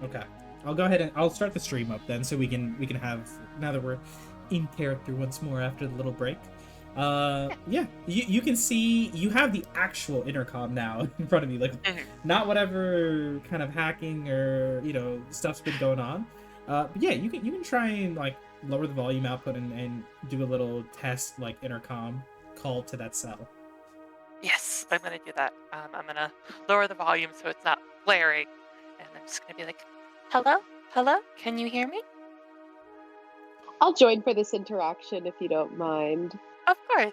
Okay. I'll go ahead and I'll start the stream up then, so we can have, now that we're in character once more after the little break. Yeah. Yeah, you can see you have the actual intercom now in front of you, like Mhm. not whatever kind of hacking or stuff's been going on. But yeah, you can try and like lower the volume output and do a little test like intercom call to that cell. Yes, I'm gonna do that. I'm gonna lower the volume so it's not blaring, and I'm just gonna be like, "Hello, hello, can you hear me?" I'll join for this interaction if you don't mind. Of course.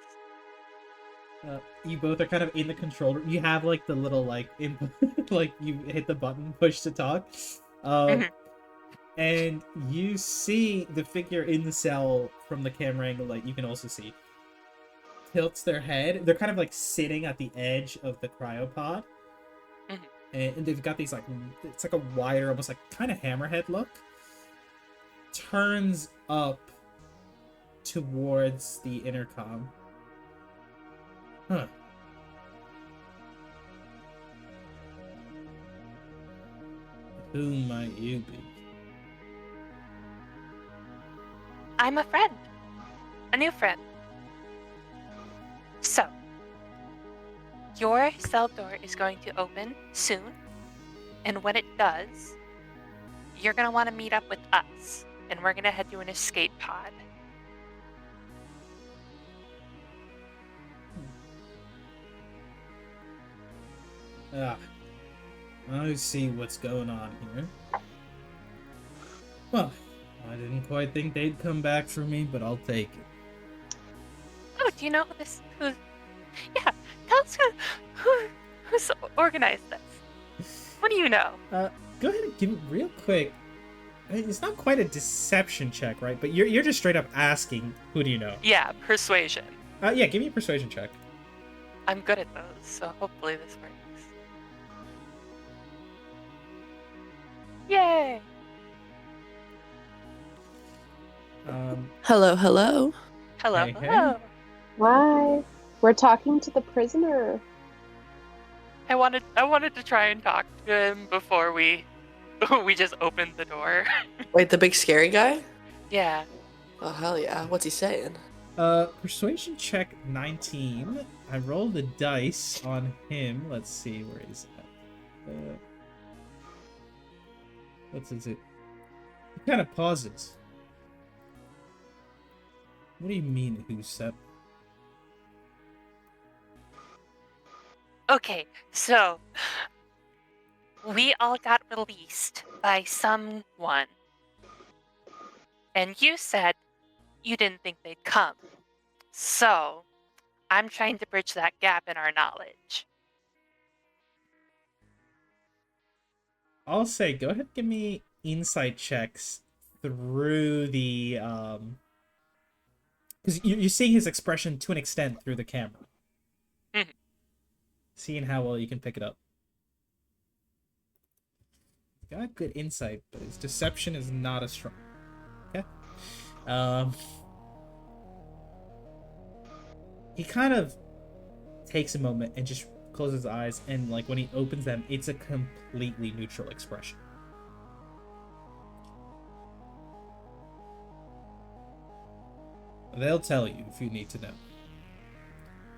You both are kind of in the control room. You have like the little like input, like you hit the button, push to talk, um, Mhm. and you see the figure in the cell from the camera angle. Like you can also see tilts their head. They're kind of like sitting at the edge of the cryopod, Mhm. and they've got these like it's like a wider, almost like kind of hammerhead look. Turns up towards the intercom. Huh. Who might you be? I'm a friend, a new friend. So, your cell door is going to open soon, and when it does, you're gonna want to meet up with us, and we're gonna head to an escape pod. Ah, I see what's going on here. Well, I didn't quite think they'd come back for me, but I'll take it. Oh, do you know who's? Yeah, tell us who's organized this. What do you know? Go ahead and give me real quick. I mean, it's not quite a deception check, right? But you're just straight up asking, who do you know? Yeah, persuasion. Yeah, give me a persuasion check. I'm good at those, so hopefully this works. Yay! Hello, hello. Hello, Hey, hey. hello. Why? We're talking to the prisoner. I wanted to try and talk to him before we just opened the door. Wait, the big scary guy? Yeah. Oh, hell yeah. What's he saying? Persuasion check 19. I rolled the dice on him. Let's see, where is that? What is it? He kind of pauses. What do you mean, who said? Okay, so we all got released by someone. And you said you didn't think they'd come. So, I'm trying to bridge that gap in our knowledge. I'll say, go ahead and give me insight checks through the because you're seeing his expression to an extent through the camera. Mhm. Seeing how well you can pick it up. Got good insight, but his deception is not as strong. Okay. He kind of takes a moment and just closes his eyes, and like when he opens them, it's a completely neutral expression. They'll tell you if you need to know.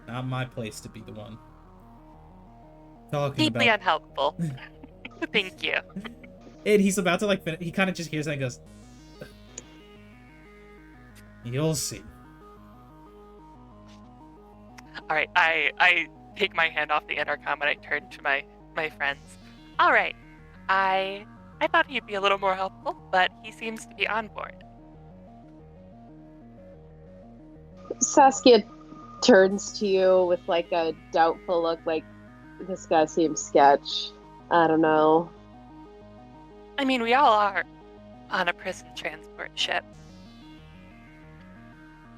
Not my place to be the one talking Deeply about. unhelpful. Thank you. And he's about to like finish. He kind of just hears that and goes, "You'll see." All right, I take my hand off the intercom and I turn to my friends. All right, I thought he'd be a little more helpful, but he seems to be on board. Saskia turns to you with like a doubtful look, like, this guy seems sketch. I don't know. I mean, we all are on a prison transport ship.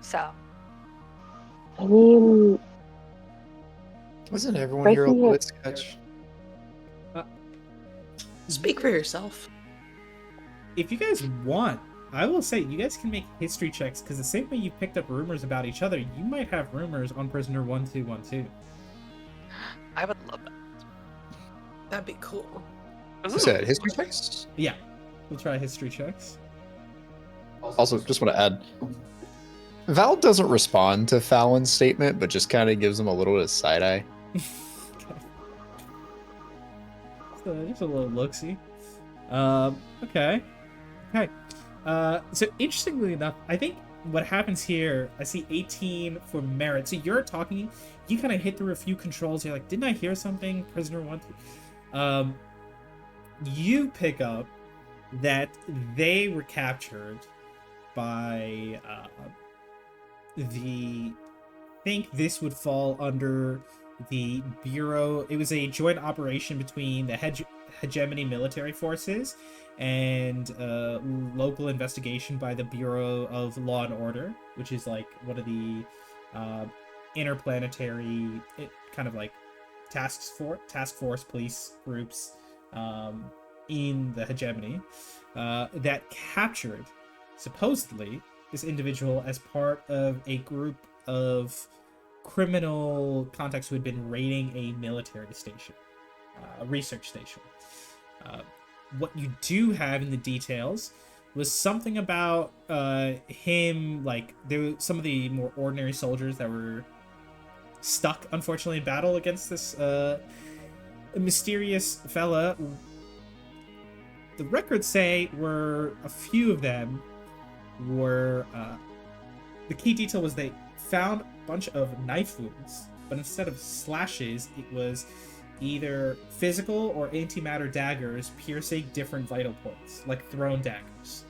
So, I mean, Wasn't everyone here a Breaking little it- bit sketch? Speak for yourself. If you guys want, I will say you guys can make history checks, because the same way you picked up rumors about each other, you might have rumors on prisoner 1212. I would love that. That'd be cool. Ooh. Is that history checks? Yeah, we'll try history checks. Also, just want to add, Val doesn't respond to Fallon's statement, but just kind of gives him a little bit of side eye. So just a little look-see. Okay. Okay. So interestingly enough, I think what happens here, I see 18 for merit. So you're talking, you kind of hit through a few controls. You're like, didn't I hear something? Prisoner 1. You pick up that they were captured by I think this would fall under the Bureau. It was a joint operation between the hegemony military forces and local investigation by the Bureau of Law and Order, which is like one of the interplanetary kind of like task force police groups in the hegemony that captured supposedly this individual as part of a group of criminal contacts who had been raiding a military station, a research station. What you do have in the details was something about him, like there were some of the more ordinary soldiers that were stuck, unfortunately, in battle against this mysterious fella. The records say were a few of them were the key detail was they found a bunch of knife wounds, but instead of slashes, it was either physical or antimatter daggers piercing different vital points, like thrown daggers.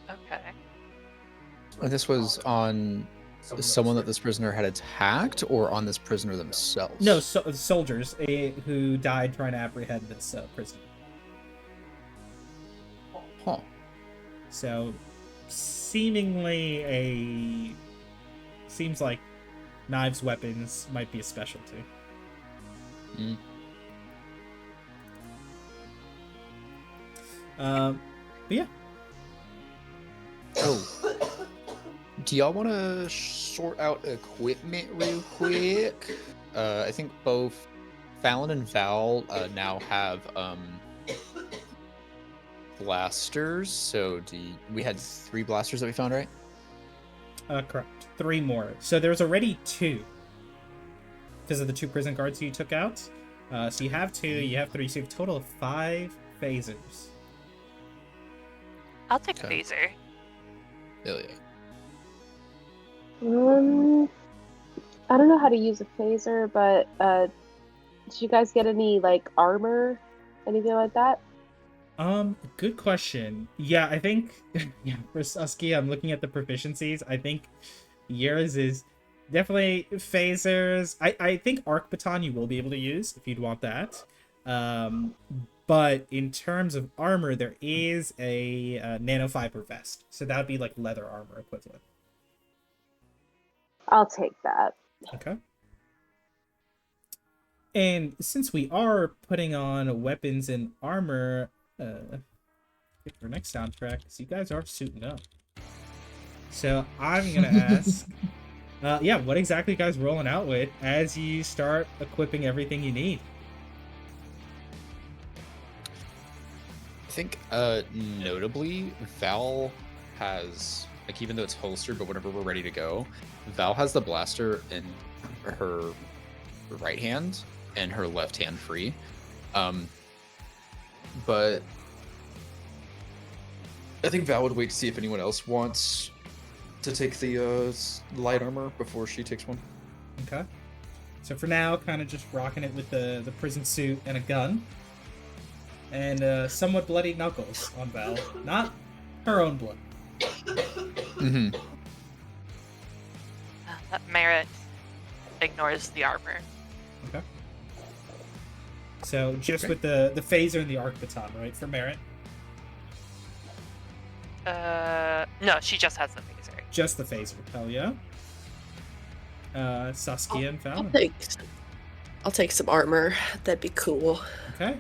Okay. And this was on someone that this prisoner had attacked, or on this prisoner themselves? No, soldiers who died trying to apprehend this prisoner. Huh. So, seemingly seems like knives, weapons might be a specialty. Mm. But yeah. Oh. Do y'all want to sort out equipment real quick? I think both Fallon and Val now have blasters. So we had 3 blasters that we found, right? Correct. 3 more. So there's already 2 because of the 2 prison guards you took out. So you have 2, you have 3, so you have a total of 5 phasers. I'll take a Okay. phaser. Hell yeah. I don't know how to use a phaser, but did you guys get any like armor, anything like that? Good question. Yeah, I think yeah, for Susky, I'm looking at the proficiencies. I think yours is definitely phasers. I think arc baton you will be able to use if you'd want that. But in terms of armor, there is a nanofiber vest, so that would be like leather armor equivalent. I'll take that. Okay. And since we are putting on weapons and armor, get our next soundtrack, because you guys are suiting up. So I'm gonna ask, yeah, what exactly you guys rolling out with as you start equipping everything you need? I think notably, Val has, like, even though it's holstered, but whenever we're ready to go, Val has the blaster in her right hand and her left hand free. But I think Val would wait to see if anyone else wants to take the light armor before she takes one. Okay. So for now, kind of just rocking it with the prison suit and a gun. And somewhat bloody knuckles on Val. Not her own blood. Mm-hmm. That Merit ignores the armor. Okay. So just with the phaser and the arc baton, right, for Merit? No, she just has the phaser. Just the phaser. Hell yeah. Saskia and Fallon. I'll take some armor. That'd be cool. Okay.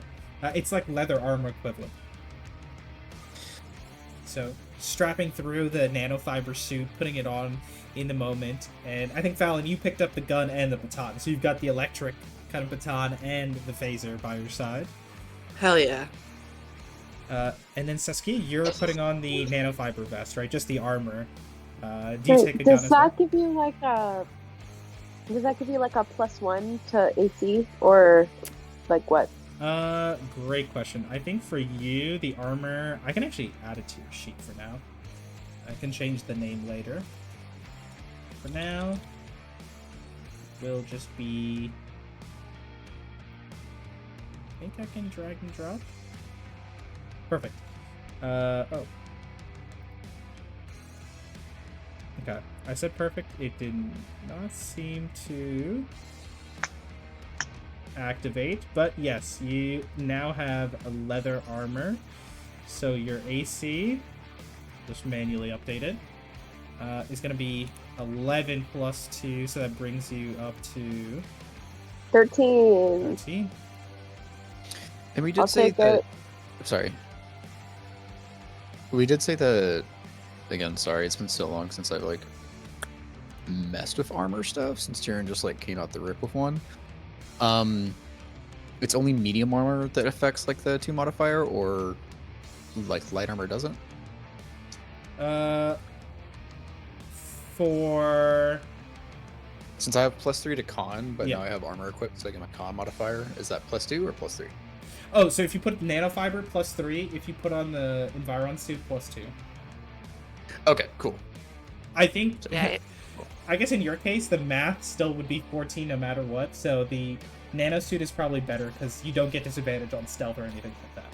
It's like leather armor equivalent. So strapping through the nanofiber suit, putting it on in the moment, and I think Fallon, you picked up the gun and the baton, so you've got the electric kind of baton and the phaser by your side. Hell yeah. And then Saskia, you're putting on the nanofiber vest, right? Just the armor. Do you take a gun Does as well? that give you like a? Does that give you like a +1 to AC or like what? Great question. I think for you, the armor, I can actually add it to your sheet for now. I can change the name later. For now, will just be. I think I can drag and drop. Perfect. Oh. Okay, I said perfect. It did not seem to activate, but yes, you now have a leather armor. So your AC, just manually updated, is going to be 11 plus 2, so that brings you up to 13. 13. And we did I'll say take that. it. Sorry. We did say that. Again, sorry, it's been so long since I've like messed with armor stuff. Since Tyrion just like came out the rip with one. It's only medium armor that affects like the 2 modifier, or like light armor doesn't. For Since I have +3 to con, but Yeah. now I have armor equipped, so I get my con modifier. Is that +2 or +3? oh, so if you put nanofiber +3, if you put on the Environ suit +2. Okay, cool. I think, Yeah. I guess in your case, the math still would be 14 no matter what, so the nano suit is probably better because you don't get disadvantage on stealth or anything like that.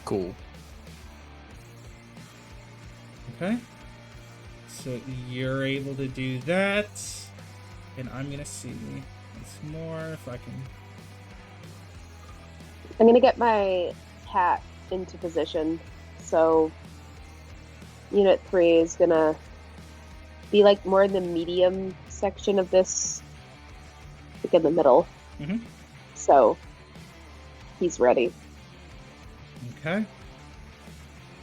Cool. Okay. So you're able to do that, and I'm gonna see once more if I can. I'm gonna get my cat into position. So Unit 3 is gonna be like more in the medium section of this, like in the middle. Mhm. So he's ready. Okay.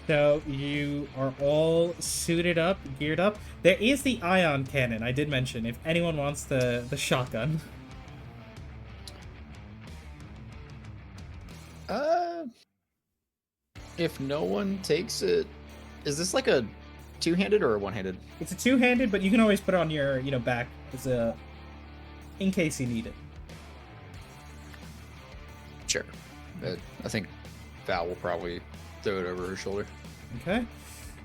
So you are all suited up, geared up. There is the ion cannon. I did mention if anyone wants the shotgun. If no one takes it, is this like a 2-handed or a 1-handed? It's a 2-handed, but you can always put it on your back as a in case you need it. Sure. I think Val will probably throw it over her shoulder. Okay.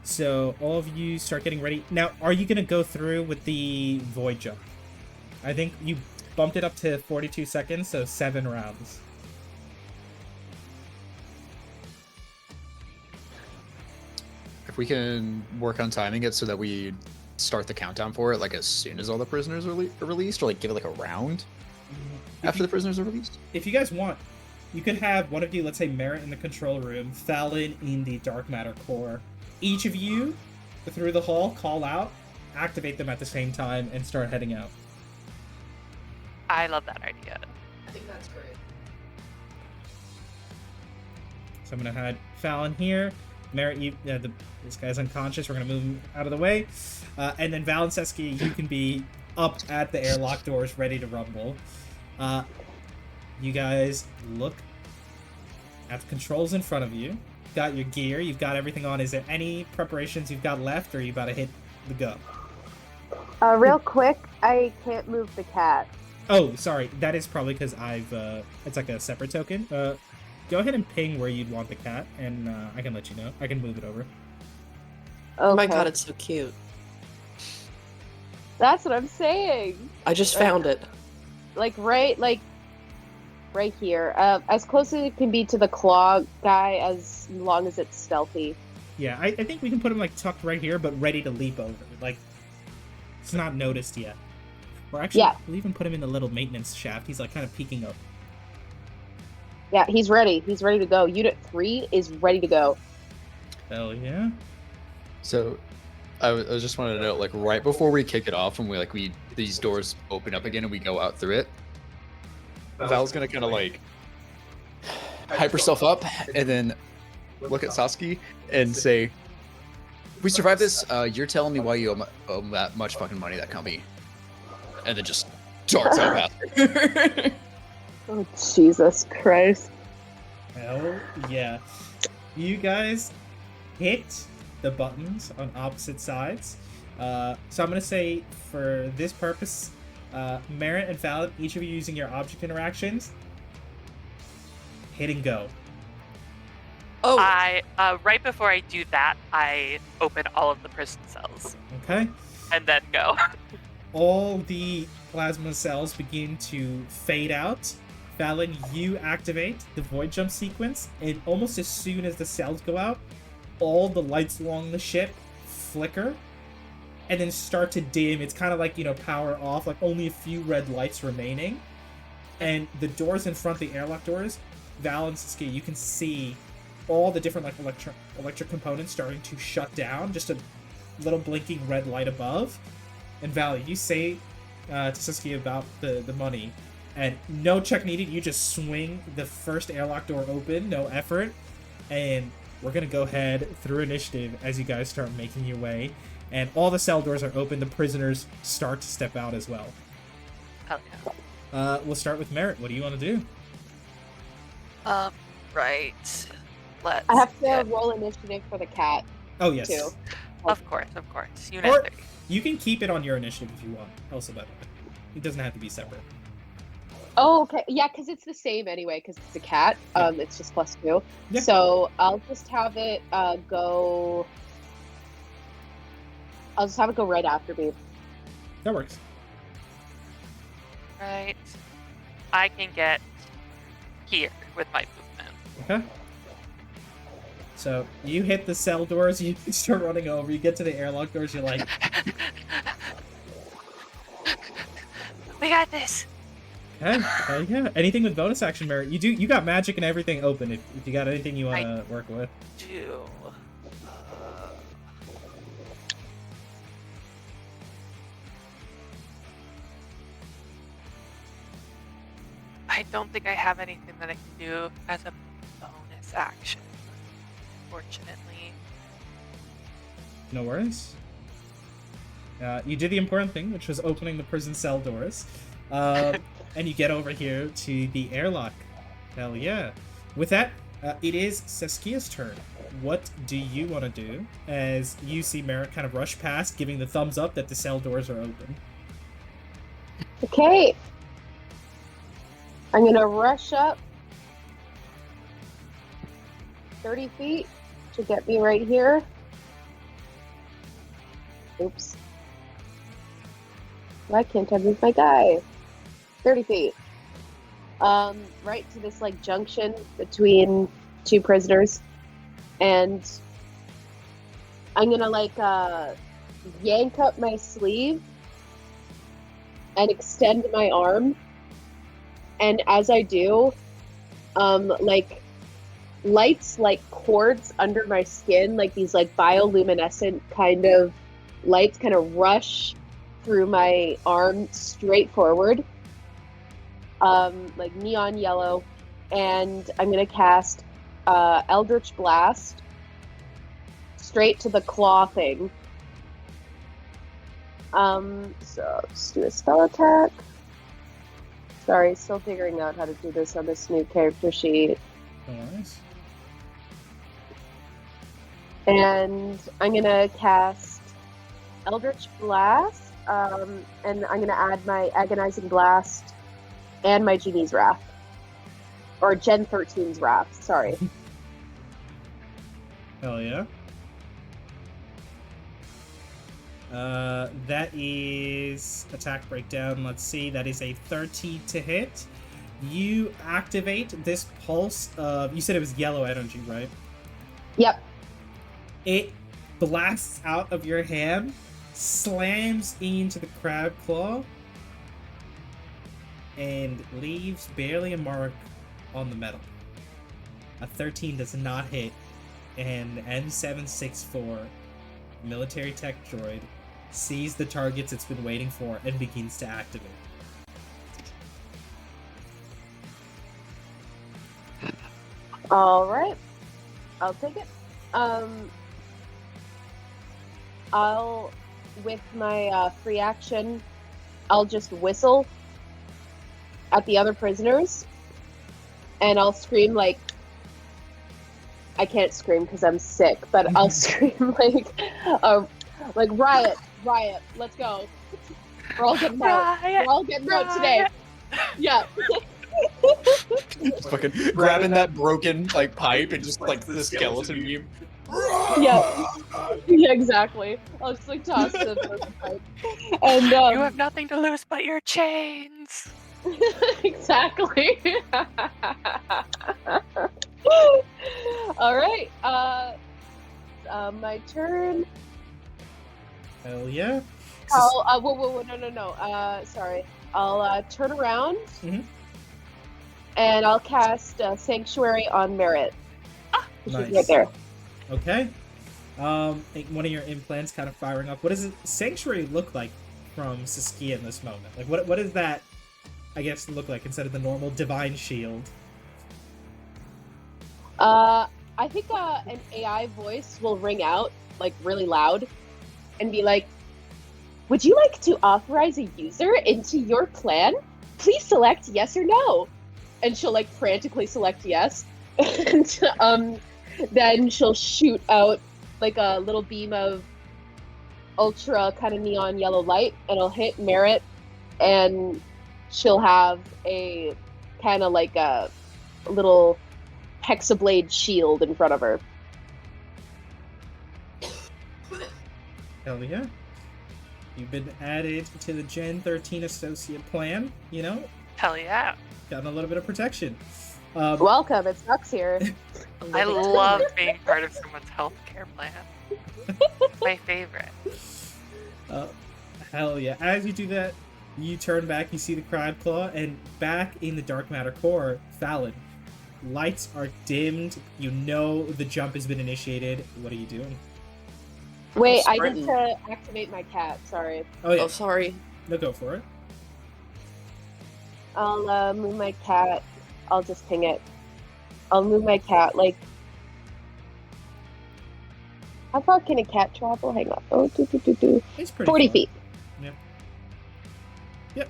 So all of you start getting ready. Now, are you gonna go through with the void jump? I think you bumped it up to 42 seconds, so 7 rounds. If we can work on timing it so that we start the countdown for it like as soon as all the prisoners are released, or like give it like a round after the prisoners are released. If you guys want, you could have one of you, let's say Merritt in the control room, Fallon in the dark matter core. Each of you, through the hall, call out, activate them at the same time, and start heading out. I love that idea. I think that's great. So I'm gonna hide Fallon here. Merritt, this guy's unconscious. We're gonna move him out of the way, and then Val and Saskia, you can be up at the airlock doors, ready to rumble. You guys look at the controls in front of you. Got your gear. You've got everything on. Is there any preparations you've got left, or are you about to hit the go? Real quick, I can't move the cat. Oh, sorry. That is probably because I've it's like a separate token. Go ahead and ping where you'd want the cat, and I can let you know. I can move it over. Okay. Oh my god, it's so cute. That's what I'm saying. I just found it. Like right here. As close as it can be to the claw guy, as long as it's stealthy. Yeah, I think we can put him like tucked right here, but ready to leap over. Like it's not noticed yet. Or actually, Yeah. we'll even put him in the little maintenance shaft. He's like kind of peeking up. Yeah, he's ready. He's ready to go. Unit 3 is ready to go. Hell yeah. So I was just wanted to note, like right before we kick it off, and we these doors open up again and we go out through it, Val's gonna kind of like hype herself up and then look at Sasuke and say, "If we survive this, you're telling me why you owe that much fucking money to that company," and then just darts out past her. Oh, Jesus Christ. Hell yeah. You guys hit the buttons on opposite sides. So I'm going to say for this purpose, Merit and Valid, each of you using your object interactions, hit and go. Oh, I right before I do that, I open all of the prison cells Okay? and then go. All the plasma cells begin to fade out. Fallon, you activate the void jump sequence, and almost as soon as the cells go out, all the lights along the ship flicker and then start to dim. It's kind of like, power off, like only a few red lights remaining. And the doors in front, the airlock doors, Val and Saskia, you can see all the different like electric components starting to shut down, just a little blinking red light above. And Val, you say to Saskia about the money, and no check needed, you just swing the first airlock door open, no effort, and we're gonna go ahead through initiative as you guys start making your way, and all the cell doors are open, the prisoners start to step out as well. Hell yeah. We'll start with Merit. What do you want to do? Right. Let's. I have to get- roll initiative for the cat, Oh, yes. too. Of course. Unit Or 30. you can keep it on your initiative if you want. Also, by the way, it doesn't have to be separate. Oh, okay. Yeah, because it's the same anyway, because it's a cat. Yeah. It's just +2. Yeah. So I'll just have it go... I'll just have it go right after me. That works. Right. I can get here with my movement. Okay. So you hit the cell doors, you start running over, you get to the airlock doors, you're like, We got this. okay, yeah. Anything with bonus action, Merit? You got magic and everything open. If you got anything you want to work with. Do. I don't think I have anything that I can do as a bonus action, fortunately. No worries. You did the important thing, which was opening the prison cell doors. And you get over here to the airlock. Hell yeah. With that, it is Saskia's turn. What do you want to do as you see Merritt kind of rush past, giving the thumbs up that the cell doors are open? Okay. I'm gonna rush up 30 feet to get me right here. Oops. Why can't I move my guy? 30 feet. Right to this like junction between two prisoners. And I'm gonna like yank up my sleeve and extend my arm. And as I do, like lights like cords under my skin, like these like bioluminescent kind of lights kind of rush through my arm straight forward, like neon yellow. And I'm gonna cast Eldritch Blast straight to the claw thing. So let's do a spell attack. Sorry, still figuring out how to do this on this new character sheet. Nice. And I'm gonna cast Eldritch Blast, and I'm gonna add my Agonizing Blast and my Genie's Wrath. Or Gen 13's Wrath, sorry. Hell yeah. That is attack breakdown. Let's see. That is a 13 to hit. You activate this pulse of... You said it was yellow energy, right? Yep. It blasts out of your hand, slams into the crab claw, and leaves barely a mark on the metal. A 13 does not hit, and M764 military tech droid sees the targets it's been waiting for and begins to activate. All right. I'll take it. I'll, with my free action, I'll just whistle at the other prisoners and I'll scream like, I can't scream because I'm sick, but I'll scream like riot, let's go. We're all getting out. Riot, We're all getting out today. Yeah. Fucking grabbing that broken like pipe and just like the skeleton meme. Yeah. Yeah, exactly. I'll just like toss the broken pipe. And you have nothing to lose but your chains. exactly. All right. My turn. Hell yeah. Whoa, no. Sorry. I'll turn around Mhm. and I'll cast Sanctuary on Merit. Which is Nice. right there. Okay. One of your implants kind of firing up. What does Sanctuary look like from Saskia in this moment? Like, what does that, I guess, look like instead of the normal Divine Shield? I think an AI voice will ring out like really loud and be like, "Would you like to authorize a user into your clan? Please select yes or no." And she'll like frantically select yes, and then she'll shoot out like a little beam of ultra kind of neon yellow light, and it'll hit Merit, and she'll have a kind of like a little hexablade shield in front of her. Hell yeah. You've been added to the Gen 13 Associate Plan, you know? Hell yeah. Gotten a little bit of protection. Welcome, it sucks here. I love being part of someone's healthcare plan. My favorite. Hell yeah. As you do that, you turn back, you see the Crab Claw, and back in the Dark Matter core, Fallon. Lights are dimmed. You know the jump has been initiated. What are you doing? Wait, I Sprint. need to activate my cat. Sorry. Oh yeah, Oh, sorry. no, go for it. I'll move my cat. I'll just ping it. I'll move my cat like. How far can a cat travel? Hang on. Oh, It's pretty 40 far. feet. Yep.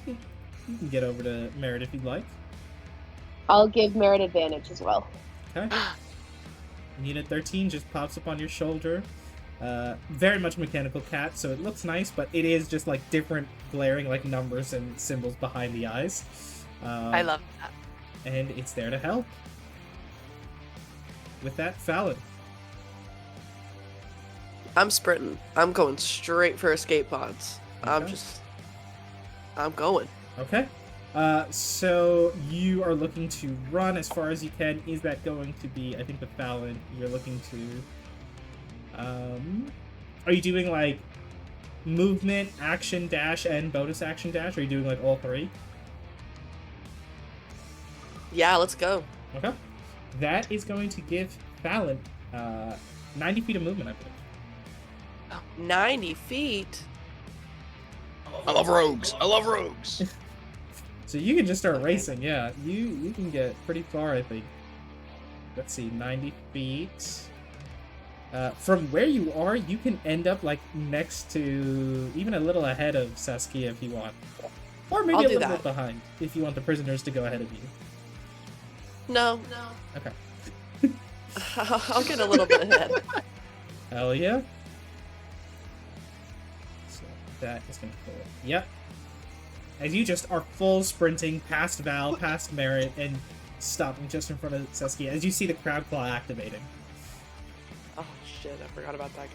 You can get over to Merit if you'd like. I'll give Merit advantage as well. Okay. Unit 13 just pops up on your shoulder. Very much mechanical cat, so it looks nice, but it is just like different glaring like numbers and symbols behind the eyes. I love that. And it's there to help. With that, Fallon. I'm sprinting. I'm going straight for escape pods. Okay. I'm going. Okay. So you are looking to run as far as you can. Is that going to be, I think with Fallon, you're looking to, are you doing like movement, action dash, and bonus action dash? Or are you doing like all three? Yeah, let's go. Okay. That is going to give Fallon, 90 feet of movement, I believe. 90 feet? I love rogues. I love rogues. So you can just start racing, yeah. You can get pretty far, I think. Let's see, 90 feet. From where you are, you can end up like next to, even a little ahead of Saskia if you want. Or maybe I'll a do little that. bit behind if you want the prisoners to go ahead of you. No. Okay. I'll get a little bit ahead. Hell yeah. So that is going to pull it. Yep. As you just are full sprinting past Val, past Merit, and stopping just in front of Saskia as you see the Crab Claw activating. Oh shit, I forgot about that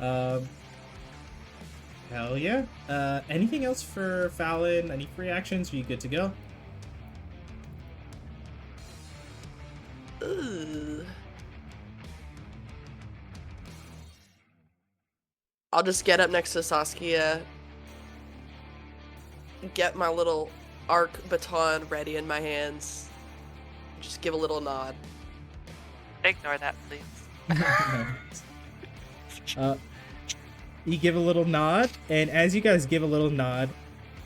guy. Hell yeah. Anything else for Fallon? Any free actions? Are you good to go? Ooh. I'll just get up next to Saskia, get my little arc baton ready in my hands, just give a little nod. Ignore that, please. You give a little nod, and as you guys give a little nod,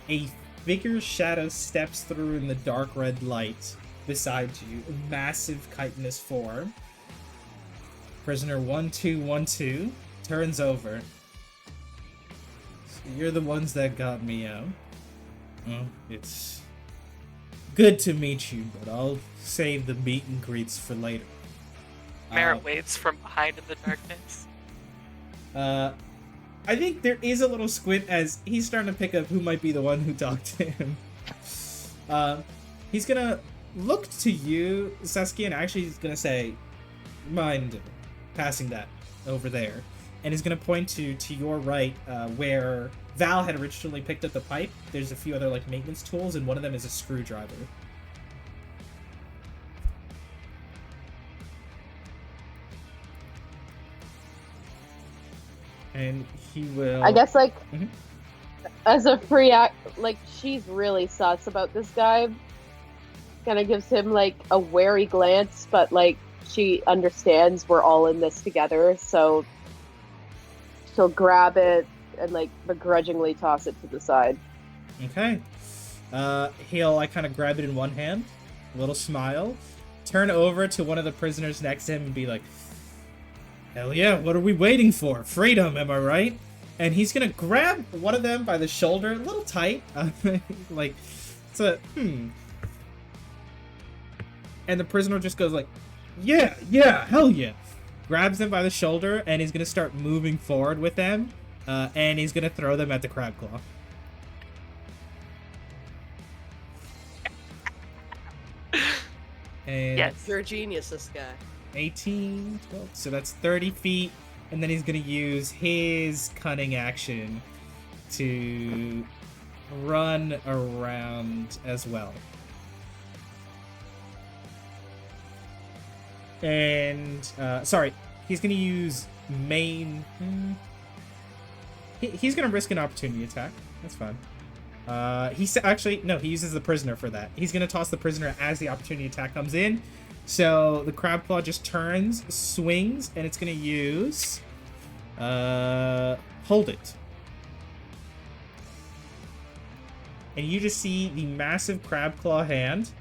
a figure's shadow steps through in the dark red light beside you, a massive chitinous form. Prisoner 1212 turns over. So you're the ones that got me out. Well, it's Good to meet you, but I'll save the meet and greets for later. Merritt waves from behind in the darkness. I think there is a little squint as he's starting to pick up who might be the one who talked to him. He's gonna look to you, Saskia, and actually he's gonna say, mind passing that over there. And he's gonna point to your right, where Val had originally picked up the pipe. There's a few other like maintenance tools, and one of them is a screwdriver. And he will... I guess, like, Mhm. as a free act, like, she's really sus about this guy. Kind of gives him, like, a wary glance, but, like, she understands we're all in this together, so she'll grab it and, like, begrudgingly toss it to the side. Okay. He'll, like, kind of grab it in one hand, a little smile, turn over to one of the prisoners next to him and be like, hell yeah, what are we waiting for? Freedom, am I right? And he's gonna grab one of them by the shoulder, a little tight, like, it's a, And the prisoner just goes like, yeah, hell yeah. Grabs them by the shoulder, and he's gonna start moving forward with them, and he's gonna throw them at the crab claw. And Yes. You're a genius, this guy. 18, 12, so that's 30 feet, and then he's gonna use his cunning action to run around as well. And, sorry, he's gonna use main... He's gonna risk an opportunity attack. That's fine. Actually, no, he uses the prisoner for that. He's gonna toss the prisoner as the opportunity attack comes in. So the crab claw just turns, swings, and it's gonna use hold it. And you just see the massive crab claw hand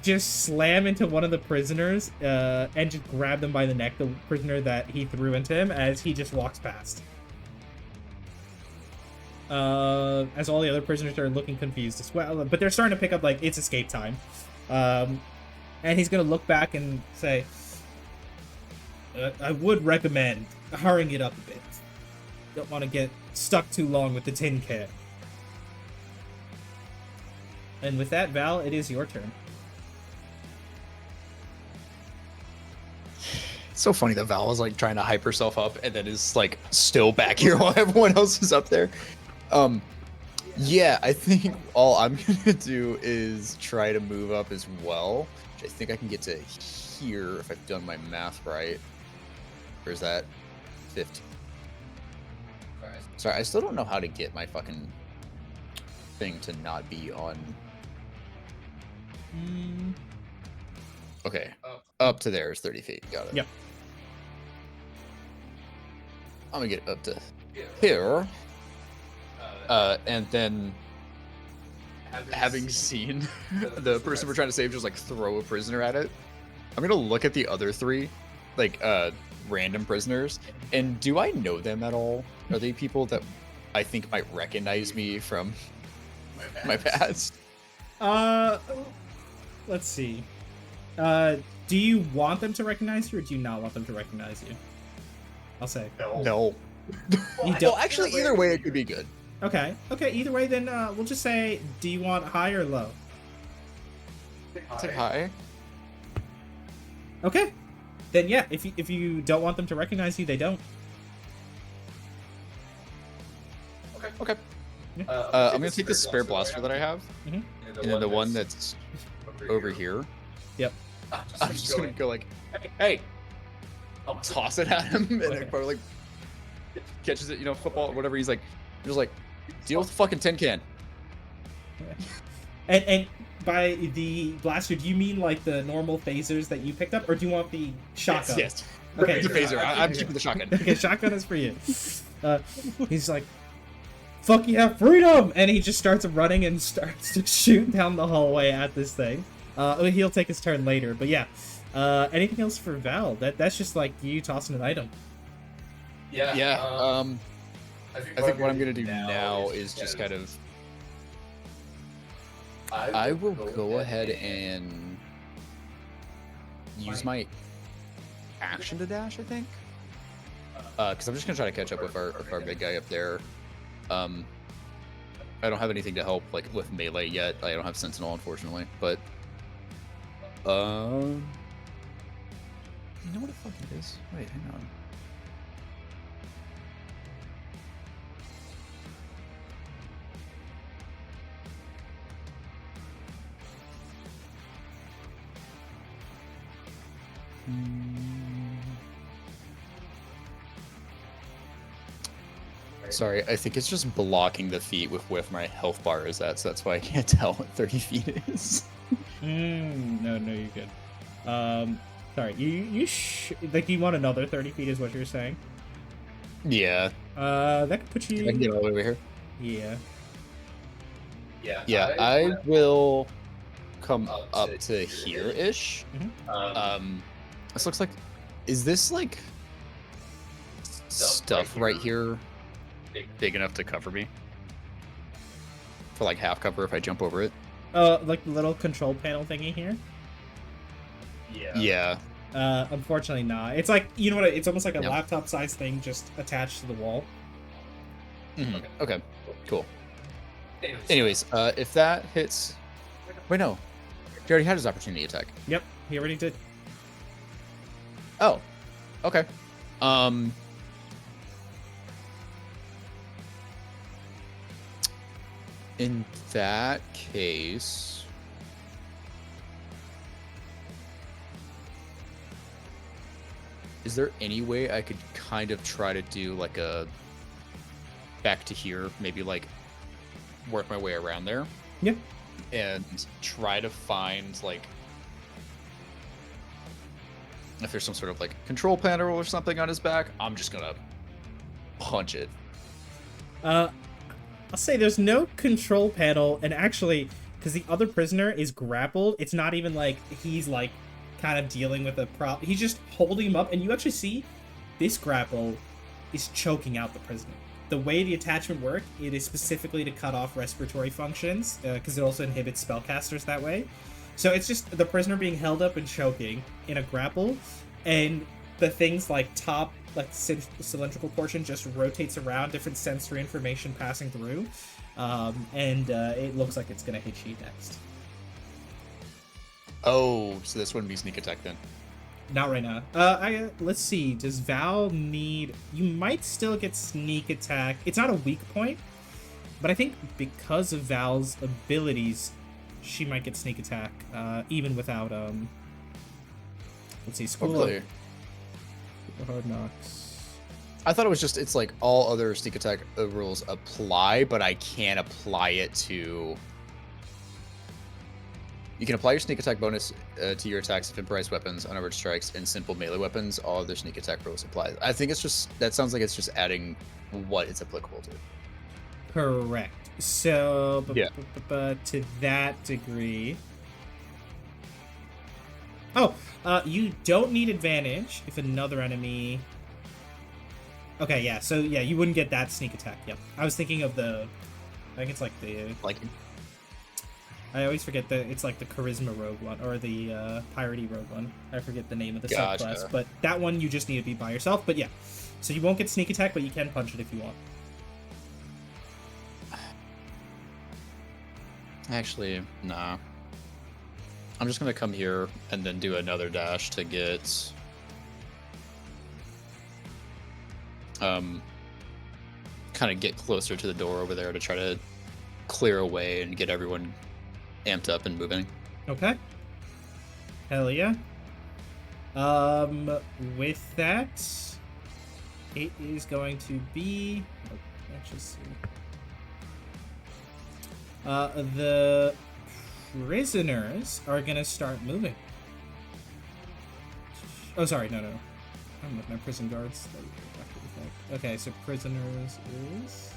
just slam into one of the prisoners and just grab them by the neck, the prisoner that he threw into him, as he just walks past. As all the other prisoners are looking confused as well, but they're starting to pick up, like, it's escape time. And he's gonna look back and say, I would recommend hurrying it up a bit. Don't want to get stuck too long with the tin can. And with that, Val, it is your turn. It's so funny that Val was like trying to hype herself up and then is like still back here while everyone else is up there. Yeah, I think all I'm gonna do is try to move up as well. Which I think I can get to here if I've done my math right. Or is that 15? Sorry, I still don't know how to get my fucking thing to not be on. Okay, up to there is 30 feet. Got it. Yep. I'm gonna get up to here. And then, having seen the person we're trying to save just like throw a prisoner at it, I'm gonna look at the other three, like random prisoners, and do I know them at all? Are they people that I think might recognize me from my past? Let's see. Do you want them to recognize you, or do you not want them to recognize you? I'll say. No. You don't. Well, actually, either way, it could be good. Okay. Either way, then we'll just say, do you want high or low? Say hi. Okay. Then yeah, if you don't want them to recognize you, they don't. Okay. Yeah. I'm gonna take the spare blaster that I have, Mhm. and then the one that's over here. Yep. I'm just gonna go like, hey, I'll toss it at him, and it probably like catches it, football or whatever. He's like, just like, deal with the fucking tin can. And by the blaster, do you mean like the normal phasers that you picked up, or do you want the shotgun? Yes. Okay. It's a phaser. I'm keeping the shotgun. Okay, shotgun is for you. He's like, fuck yeah, freedom! And he just starts running and starts to shoot down the hallway at this thing. He'll take his turn later, but yeah. Anything else for Val? That's just like you tossing an item. Yeah. I think what I'm gonna do now is just kind of I will go ahead and use my action to dash, I think. Because I'm just gonna try to catch up with our big guy up there. I don't have anything to help like with melee yet. I don't have Sentinel, unfortunately. But you know what the fuck it is? Wait, hang on. Sorry, I think it's just blocking the feet with my health bar is at, so that's why I can't tell what 30 feet is. No, you're good. Sorry, like you want another 30 feet is what you're saying? Yeah. That could put you. I can get all the way over here. Yeah. Yeah, I will come up to here-ish. This looks like... Is this, like, stuff right here big enough to cover me? For, like, half cover if I jump over it? Like the little control panel thingy here? Yeah. Unfortunately not. It's like, you know what, it's almost like a Yep. laptop-sized thing just attached to the wall. Mhm. Okay, cool. Anyways, if that hits... Wait, no. He already had his opportunity attack. Yep, he already did. Oh, okay. In that case, is there any way I could kind of try to do like a back to here, maybe like work my way around there? Yep. And try to find like if there's some sort of like control panel or something on his back, I'm just gonna punch it. I'll say there's no control panel, and actually, because the other prisoner is grappled, it's not even like he's like kind of dealing with a problem. He's just holding him up, and you actually see this grapple is choking out the prisoner. The way the attachment works, it is specifically to cut off respiratory functions, because it also inhibits spellcasters that way. So it's just the prisoner being held up and choking in a grapple, and the things like top, like cylindrical portion just rotates around, different sensory information passing through, and it looks like it's gonna hit you next. Oh, so this wouldn't be sneak attack then. Not right now. Let's see. Does Val need? You might still get sneak attack. It's not a weak point, but I think because of Val's abilities, she might get sneak attack, even without let's see, school Really? of hard knocks. I thought it was just it's like all other sneak attack rules apply, but I can't apply it to. You can apply your sneak attack bonus to your attacks of improvised weapons, unarmored strikes, and simple melee weapons. All other sneak attack rules apply. I think it's just that sounds like it's just adding what it's applicable to. Correct. So, Yeah. to that degree. Oh, you don't need advantage if another enemy. Okay, yeah. So yeah, you wouldn't get that sneak attack. Yep. I was thinking of the. I think it's like the. Like, I always forget it's like the charisma rogue one or the piratey rogue one. I forget the name of the Gotcha. subclass, but that one you just need to be by yourself. But yeah, so you won't get sneak attack, but you can punch it if you want. actually, nah. I'm just gonna come here and then do another dash to get kind of get closer to the door over there to try to clear away and get everyone amped up and moving. Okay. Hell yeah. With that, it is going to be. Oh, let's just see. The prisoners are gonna start moving. Oh, sorry, no. I'm with my prison guards. Okay, so prisoners is.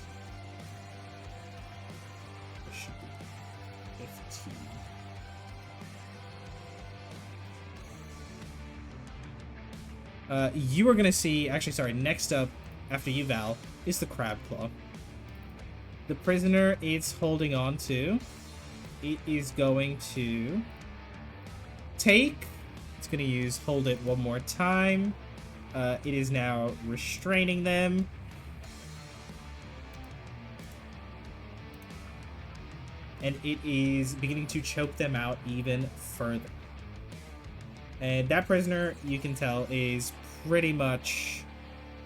Should be 15. You are gonna see. Actually, sorry. Next up, after you, Val, is the crab claw. The prisoner is holding on to it is going to take... It's going to use hold it one more time. It is now restraining them. And it is beginning to choke them out even further. And that prisoner, you can tell, is pretty much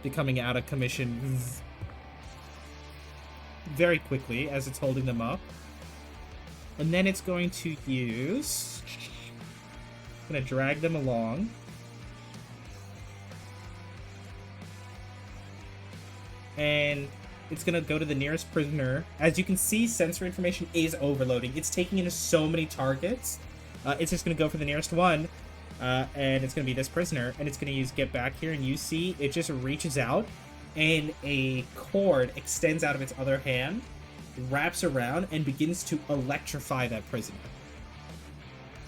becoming out of commission very quickly as it's holding them up. And then it's going to use... It's going to drag them along. And it's going to go to the nearest prisoner. As you can see, sensory information is overloading. It's taking in so many targets. It's just going to go for the nearest one. And it's going to be this prisoner. And it's going to use get back here. And you see it just reaches out. And a cord extends out of its other hand, wraps around, and begins to electrify that prisoner.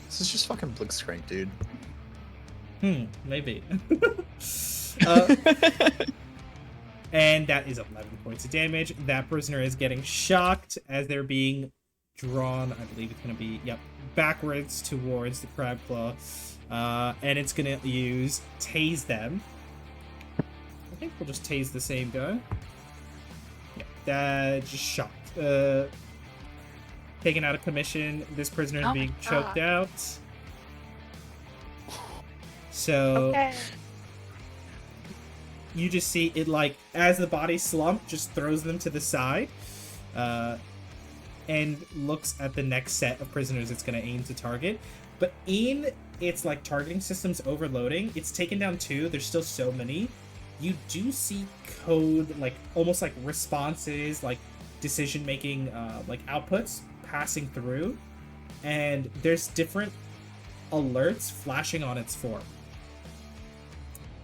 This is just fucking Blitzcrank, dude. Maybe. And that is 11 points of damage. That prisoner is getting shocked as they're being drawn. I believe it's going to be, backwards towards the crab claw. And it's going to use tase them. I think we'll just tase the same guy. Yeah, that just shocked. Taken out of commission. This prisoner is being choked out. So... Okay. You just see it, like, as the body slump, just throws them to the side, and looks at the next set of prisoners it's going to aim to target. But in its, like, targeting system's overloading, it's taken down 2. There's still so many. You do see code, like, almost like responses, like, decision-making, like, outputs passing through. And there's different alerts flashing on its form.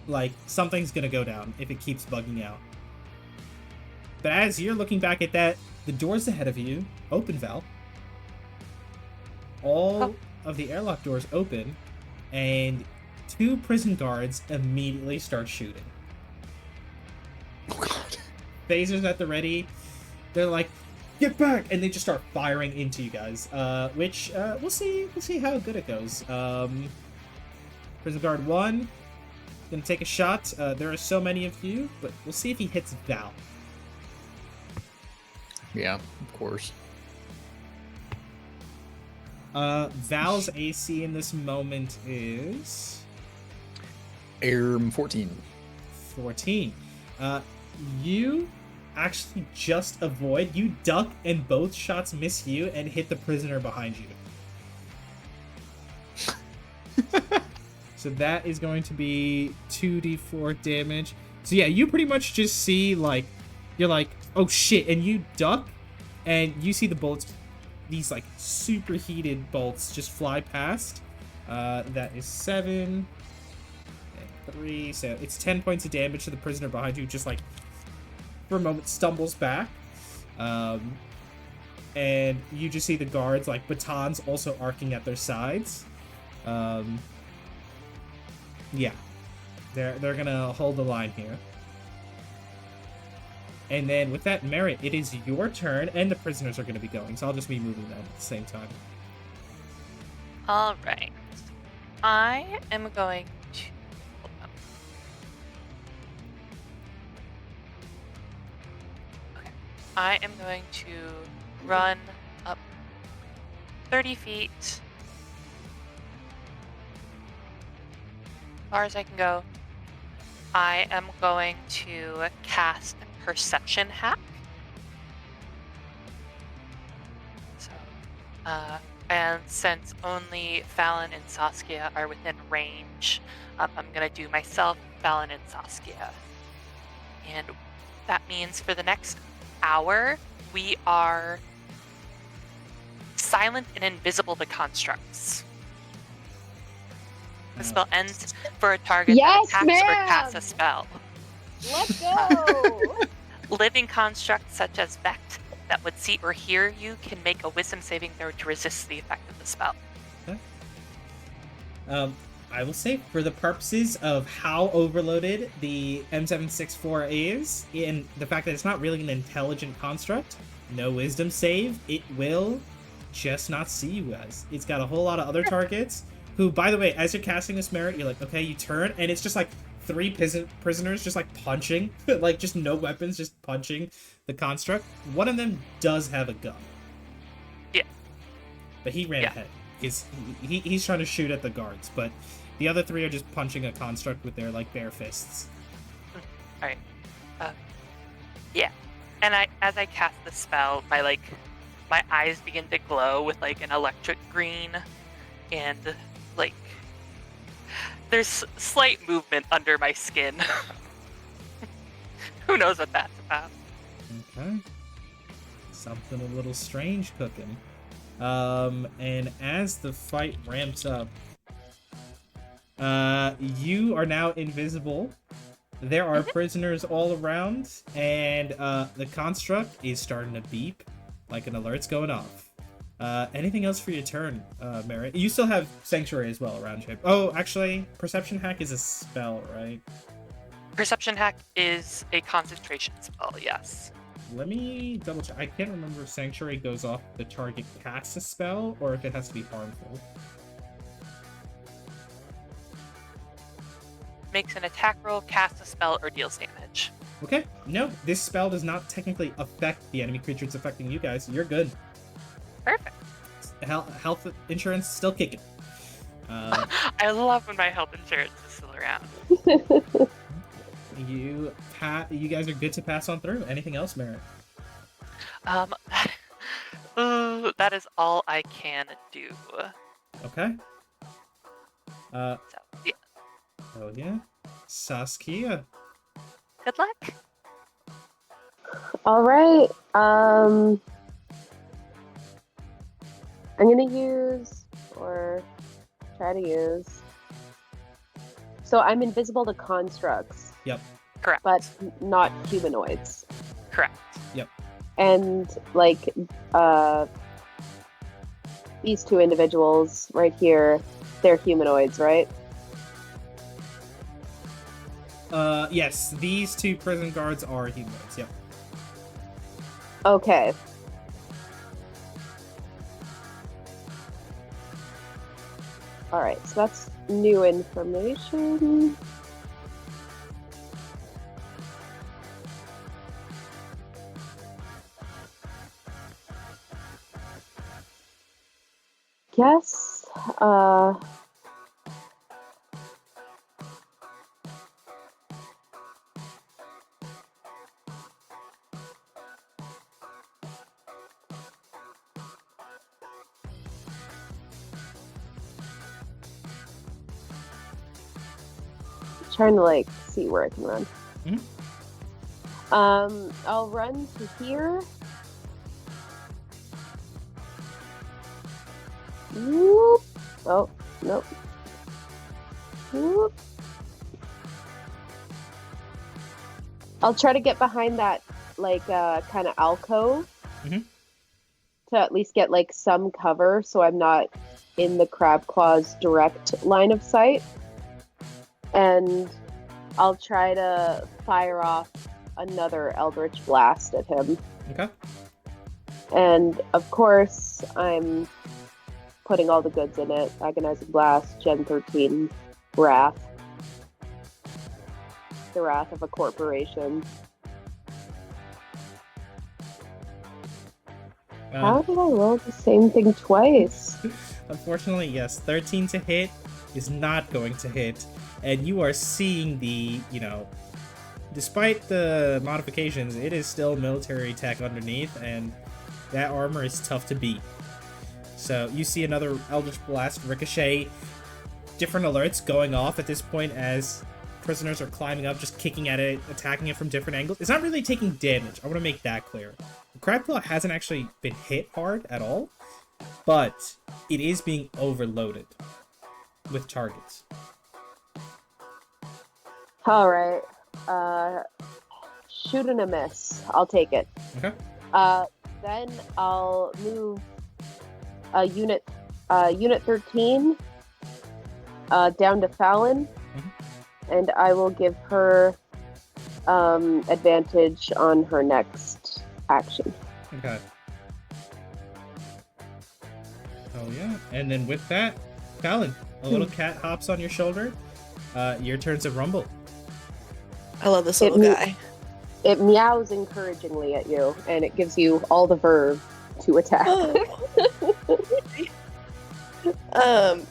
Like, something's gonna go down if it keeps bugging out. But as you're looking back at that, the doors ahead of you open, Val. All of the airlock doors open, and 2 prison guards immediately start shooting. Oh god. Phasers at the ready. They're like, get back! And they just start firing into you guys. Which, we'll see how good it goes. Prison guard 1. Gonna take a shot. There are so many of you, but we'll see if he hits Val. Yeah, of course. Val's AC in this moment is 14. 14. You actually just avoid. You duck, and both shots miss you and hit the prisoner behind you. So that is going to be 2d4 damage. So yeah, you pretty much just see, like, you're like, oh shit, and you duck, and you see the bullets, these, like, superheated bolts just fly past. That is 7 and 3, so it's 10 points of damage to the prisoner behind you, just, like, for a moment stumbles back. And you just see the guards, like, batons also arcing at their sides. Yeah, they're gonna hold the line here. And then with that, Merit, it is your turn, and the prisoners are gonna be going, so I'll just be moving them at the same time. All right. I am going to... Hold on. Okay. I am going to run up 30 feet. Far as I can go. I am going to cast Perception Hack. So, and since only Fallon and Saskia are within range, I'm gonna do myself, Fallon, and Saskia. And that means for the next hour, we are silent and invisible to constructs. The spell ends for a target Yes, that attacks or casts a spell. Let's go! Living constructs such as Vect that would see or hear you can make a wisdom saving throw to resist the effect of the spell. Okay. I will say, for the purposes of how overloaded the M764 is, and the fact that it's not really an intelligent construct, no wisdom save, it will just not see you guys. It's got a whole lot of other targets who, by the way, as you're casting this merit, you're like, okay, you turn, and it's just like three prisoners just like punching, like just no weapons, just punching the construct. One of them does have a gun. Yeah. But he ran ahead. He's trying to shoot at the guards, but the other three are just punching a construct with their like bare fists. All right. Yeah. And as I cast the spell, my eyes begin to glow with like an electric green, and like there's slight movement under my skin. Who knows what that's about? Okay. Something a little strange cooking. And as the fight ramps up, you are now invisible. There are prisoners all around, and the construct is starting to beep like an alert's going off. Anything else for your turn, Merritt? You still have Sanctuary as well around you. Oh, actually, Perception Hack is a spell, right? Perception Hack is a concentration spell, yes. Let me double check. I can't remember if Sanctuary goes off the target casts a spell or if it has to be harmful. Makes an attack roll, casts a spell, or deals damage. Okay, no, this spell does not technically affect the enemy creature it's affecting you guys. You're good. Perfect. Health insurance still kicking. I love when my health insurance is still around. You guys are good to pass on through. Anything else, Merritt? That is all I can do. Okay. So, yeah. Oh yeah. Saskia. Good luck. All right. I'm gonna use, or try to use. So I'm invisible to constructs. Yep. Correct. But not humanoids. Correct. Yep. And like these two individuals right here, they're humanoids, right? Yes, these two prison guards are humanoids, yep. Okay. Alright, so that's new information. Guess, trying to like see where I can run. I'll run to here. Whoop. Oh, nope. Whoop. I'll try to get behind that like kind of alcove to at least get like some cover so I'm not in the crab claw's direct line of sight. And I'll try to fire off another Eldritch Blast at him. Okay. And of course, I'm putting all the goods in it. Agonizing Blast, Gen 13, Wrath. The wrath of a corporation. How did I roll the same thing twice? Unfortunately, yes. 13 to hit is not going to hit. And you are seeing the, despite the modifications, it is still military tech underneath, and that armor is tough to beat. So you see another Eldritch Blast ricochet, different alerts going off at this point as prisoners are climbing up, just kicking at it, attacking it from different angles. It's not really taking damage. I want to make that clear. Crabclaw hasn't actually been hit hard at all, but it is being overloaded with targets. All right. Shoot and a miss. I'll take it. Okay. Then I'll move unit 13 down to Fallon, and I will give her advantage on her next action. Okay. Oh yeah. And then with that, Fallon, a little cat hops on your shoulder. Your turn to rumble. I love this It little me- guy. It meows encouragingly at you, and it gives you all the verve to attack. um.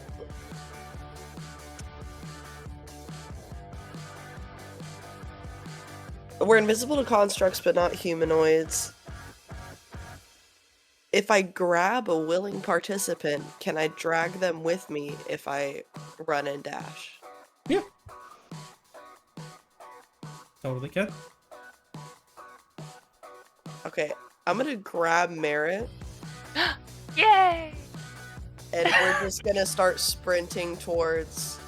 We're invisible to constructs, but not humanoids. If I grab a willing participant, can I drag them with me if I run and dash? Yeah. Totally can. Okay, I'm gonna grab Merritt, Yay! and we're just gonna start sprinting towards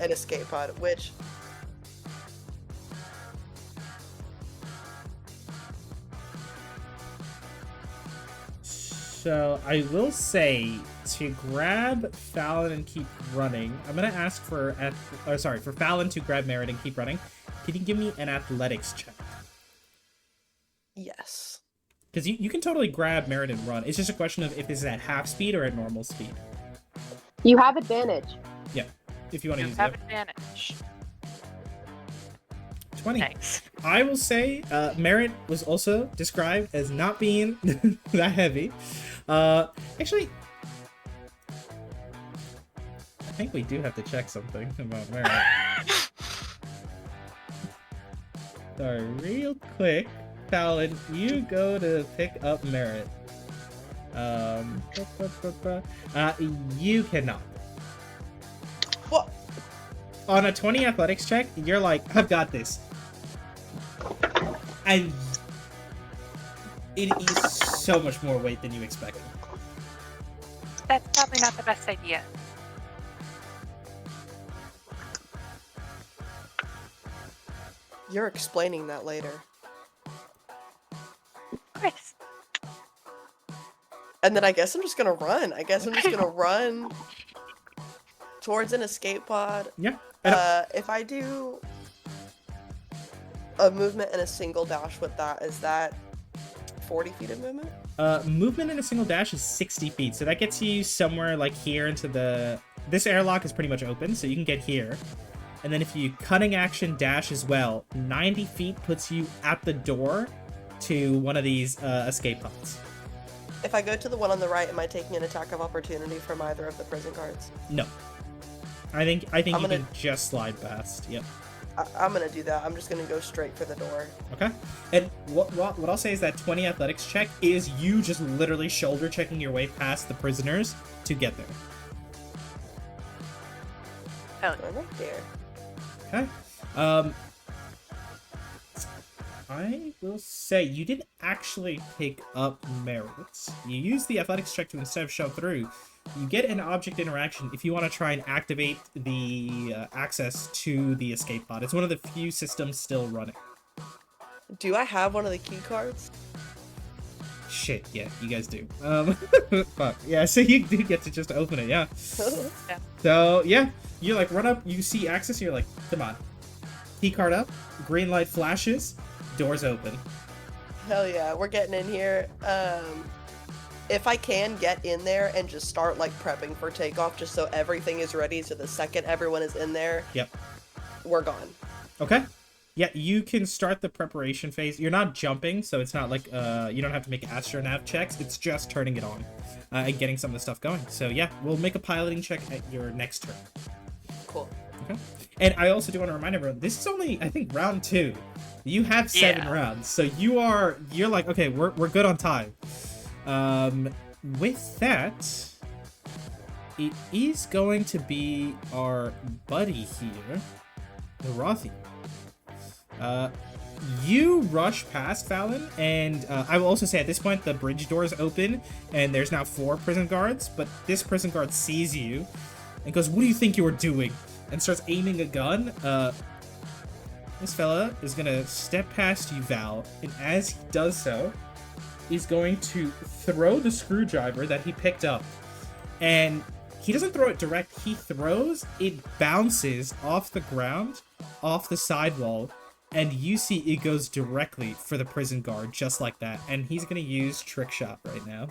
an escape pod, which... So I will say to grab Fallon and keep running. I'm gonna ask for for Fallon to grab Merritt and keep running. Can you give me an athletics check? Yes. Because you can totally grab Merritt and run. It's just a question of if this is at half speed or at normal speed. You have advantage. Yeah, if you want to You use have it. advantage. 20. Nice. I will say Merritt was also described as not being that heavy. Actually, I think we do have to check something about Merritt. Sorry, real quick, Fallon, you go to pick up Merritt. You cannot. What? On a 20 athletics check, you're like, I've got this. And it is so much more weight than you expected. That's probably not the best idea. You're explaining that later. Chris. And then I guess I'm just gonna run. I guess I'm just gonna run towards an escape pod. Yeah. If I do a movement and a single dash with that, is that 40 feet of movement? Movement in a single dash is 60 feet, so that gets you somewhere like here into the... This airlock is pretty much open, so you can get here. And then if you cutting action dash as well, 90 feet puts you at the door to one of these escape pods. If I go to the one on the right, am I taking an attack of opportunity from either of the prison guards? No. I think you gonna- can just slide past. Yep. I'm gonna do that. I'm just gonna go straight for the door. Okay. And what I'll say is that 20 athletics check is you just literally shoulder checking your way past the prisoners to get there. Oh, I'm right there. Okay. I will say you didn't actually pick up Merit. You use the athletics check to instead of shove through. You get an object interaction if you want to try and activate the access to the escape pod. It's one of the few systems still running. Do I have one of the key cards? Shit, yeah, you guys do. Fuck. Yeah, so you do get to just open it, yeah. yeah. So, yeah, you like run up, you see access, you're like, come on. Key card up, green light flashes, doors open. Hell yeah, we're getting in here. If I can get in there and just start like prepping for takeoff just so everything is ready, so the second everyone is in there, Yep. we're gone. Okay. Yeah, you can start the preparation phase. You're not jumping, so it's not like you don't have to make astronaut checks. It's just turning it on and getting some of the stuff going. So yeah, we'll make a piloting check at your next turn. Cool. Okay. And I also do want to remind everyone, this is only, I think, round 2. You have 7 rounds, so you're like, okay, we're good on time. With that, it is going to be our buddy here, the Rothy. You rush past Fallon, and I will also say at this point the bridge doors open, and there's now 4 prison guards, but this prison guard sees you and goes, "What do you think you are doing?" and starts aiming a gun. This fella is gonna step past you, Val, and as he does so, he's going to throw the screwdriver that he picked up. And he doesn't throw it direct, he throws, it bounces off the ground, off the sidewall, and you see it goes directly for the prison guard, just like that. And he's gonna use Trick Shot right now.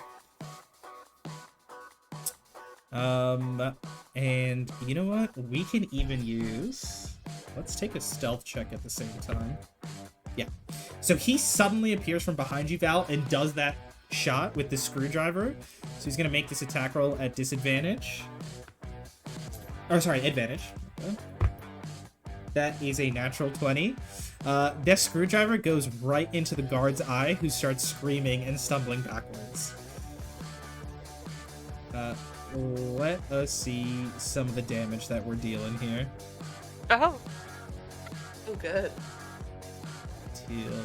And you know what? We can even use... Let's take a stealth check at the same time. Yeah. So he suddenly appears from behind you, Val, and does that shot with the screwdriver. So he's going to make this attack roll at disadvantage. Or, sorry, advantage. Okay. That is a natural 20. That screwdriver goes right into the guard's eye, who starts screaming and stumbling backwards. Let us see some of the damage that we're dealing here. Oh, Oh, good. Deal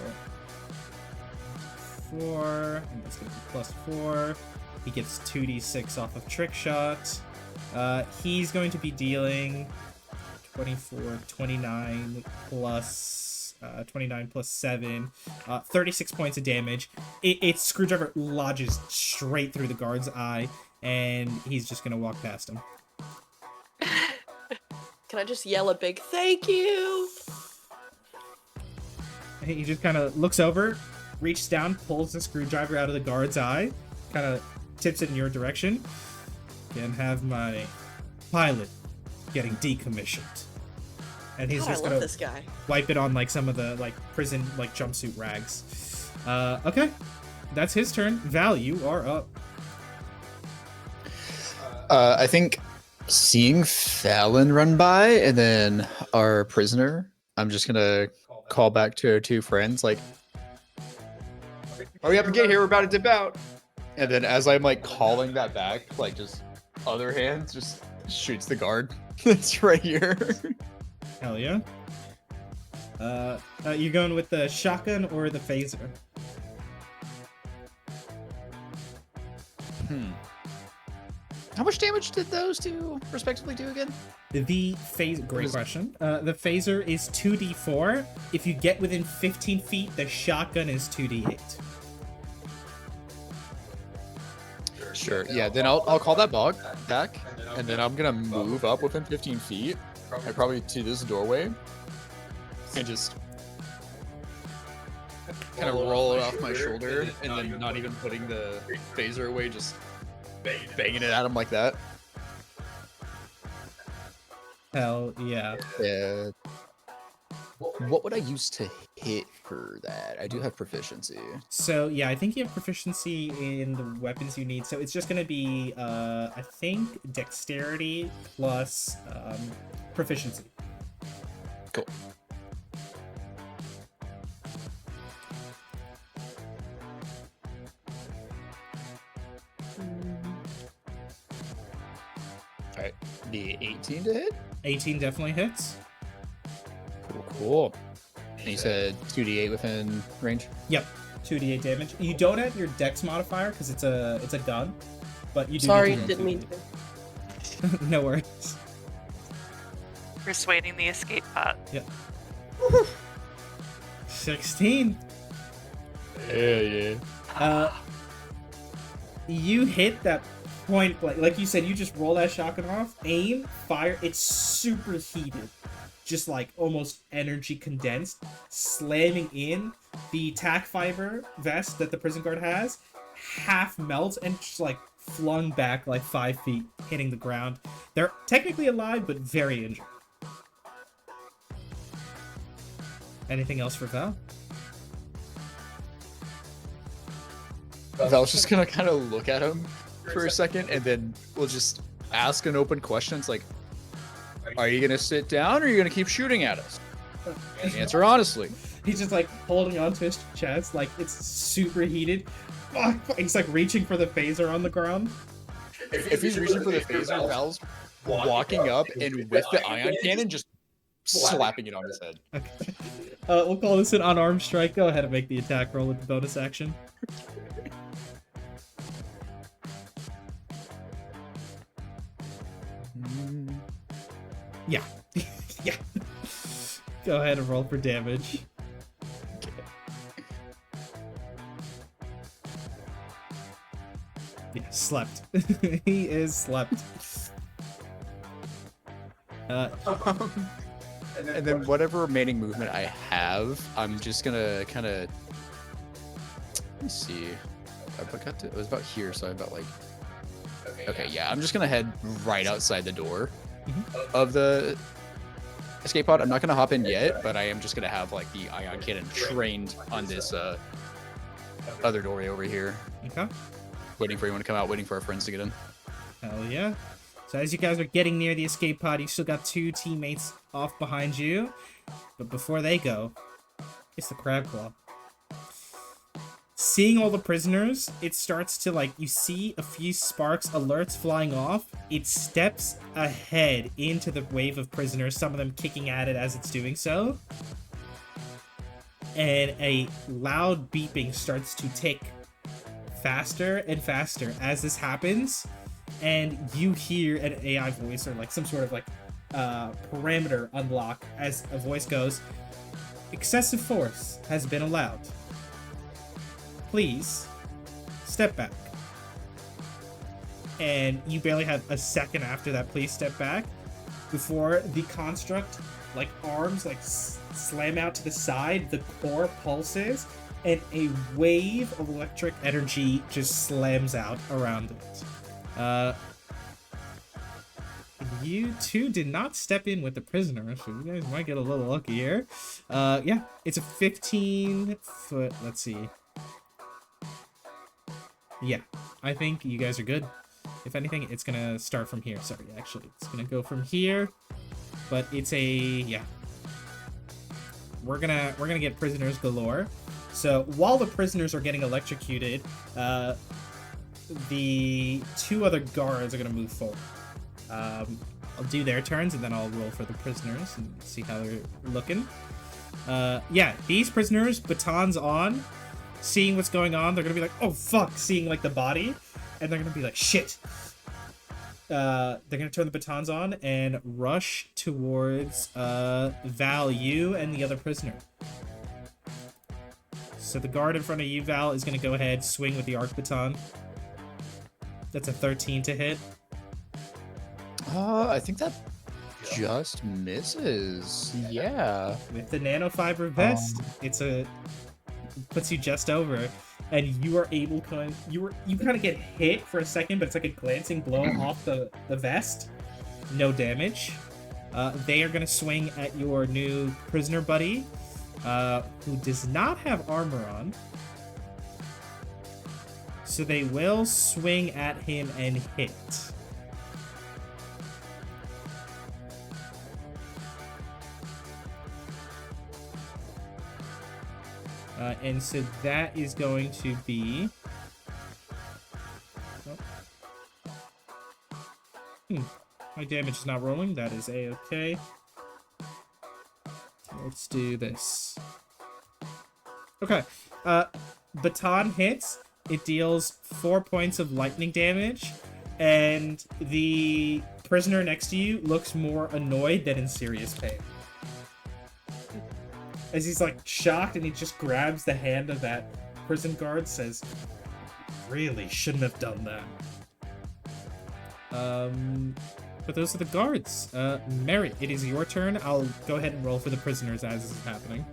4, and that's going to be plus 4. He gets 2d6 off of trick shot. He's going to be dealing 24, 29 plus 7, 36 points of damage. Its screwdriver lodges straight through the guard's eye, and he's just going to walk past him. Can I just yell a big thank you? He just kind of looks over, reaches down, pulls the screwdriver out of the guard's eye, kind of tips it in your direction. Can have my pilot getting decommissioned. And he's God, I just love gonna this guy. wipe it on like some of the like prison like jumpsuit rags. Okay, that's his turn. Val, you are up. I think seeing Fallon run by and then our prisoner, I'm just gonna call back to our two friends, like, hurry up and get here, we're about to dip out. And then as I'm like calling that back, like just other hands just shoots the guard that's right here. Hell yeah. You going with the shotgun or the phaser? How much damage did those two respectively do again? The phaser, great question. The phaser is 2d4. If you get within 15 feet, the shotgun is 2d8. Sure. Yeah. Then I'll call that back, and then I'm gonna move up within 15 feet, and probably to this doorway, and just kind of roll it off my shoulder, and then not even putting the phaser away, just banging it at him like that. Hell yeah. Yeah. What would I use to hit for that? I do have proficiency. So yeah, I think you have proficiency in the weapons you need. So it's just gonna be, I think, dexterity plus proficiency. Cool. Alright, the 18 to hit? 18 definitely hits. Cool. And you said 2d8 within range? Yep, 2d8 damage. You don't have your dex modifier because it's a gun, but you do. Sorry, get to didn't roll mean to. 2d8. No worries. persuading the escape pod. Yep. 16. Yeah. You hit that point blank. Like you said, you just roll that shotgun off, aim, fire. It's super heated. Just like almost energy condensed, slamming in. The tack fiber vest that the prison guard has half melts and just like flung back like 5 feet, hitting the ground. They're technically alive, but very injured. Anything else for Val? Val's just gonna kind of look at him for a second, and then we'll just ask an open question. It's like, are you gonna sit down, or are you gonna keep shooting at us? And answer honestly. He's just like holding onto his chest, like it's super heated. Fuck! He's like reaching for the phaser on the ground. If he's reaching for the phaser, Val's walking up and with the ion cannon just slapping it on his head. Okay. We'll call this an unarmed strike. Go ahead and make the attack roll with the bonus action. Yeah. Yeah. Go ahead and roll for damage. Yeah, slept. He is slept. And then whatever remaining movement I have, I'm just gonna kind of, let me see. I was about here, so I'm about like, Okay, yeah, I'm just gonna head right outside the door Mhm. of the escape pod. I'm not gonna hop in yet, but I am just gonna have like the ion cannon trained on this other doorway over here, Okay. waiting for anyone to come out, waiting for our friends to get in. Hell yeah. So as you guys are getting near the escape pod, you still got 2 teammates off behind you. But before they go, it's the crab claw. Seeing all the prisoners, it starts to, like, you see a few sparks, alerts flying off. It steps ahead into the wave of prisoners, some of them kicking at it as it's doing so. And a loud beeping starts to tick faster and faster as this happens. And you hear an AI voice or, like, some sort of, like, parameter unlock as a voice goes, "Excessive force has been allowed. Please step back." And you barely have a second after that "please step back" before the construct, like, arms like slam out to the side, the core pulses, and a wave of electric energy just slams out around it. You two did not step in with the prisoner, so you guys might get a little lucky here. Yeah, it's a 15-foot, let's see. Yeah, I think you guys are good. If anything, it's gonna start from here. Sorry, actually, it's gonna go from here, but it's a, yeah. We're gonna get prisoners galore. So while the prisoners are getting electrocuted, the 2 other guards are gonna move forward. I'll do their turns and then I'll roll for the prisoners and see how they're looking. Yeah, these prisoners, batons on, seeing what's going on, they're gonna be like, "Oh fuck," seeing like the body, and they're gonna be like, "Shit." They're gonna turn the batons on and rush towards Val, you, and the other prisoner. So the guard in front of you, Val, is gonna go ahead, swing with the arc baton. That's a 13 to hit. I think that just misses. Yeah. With the nanofiber vest, it puts you just over, and you are able you kind of get hit for a second, but it's like a glancing blow off the vest. No damage. They are gonna swing at your new prisoner buddy, who does not have armor on. So they will swing at him and hit. And so that is going to be... My damage is not rolling. That is a-okay. Let's do this. Okay. Baton hits. It deals 4 points of lightning damage. And the prisoner next to you looks more annoyed than in serious pain. As he's like shocked and he just grabs the hand of that prison guard, says, "Really shouldn't have done that." But those are the guards. Merritt, it is your turn. I'll go ahead and roll for the prisoners as this is happening.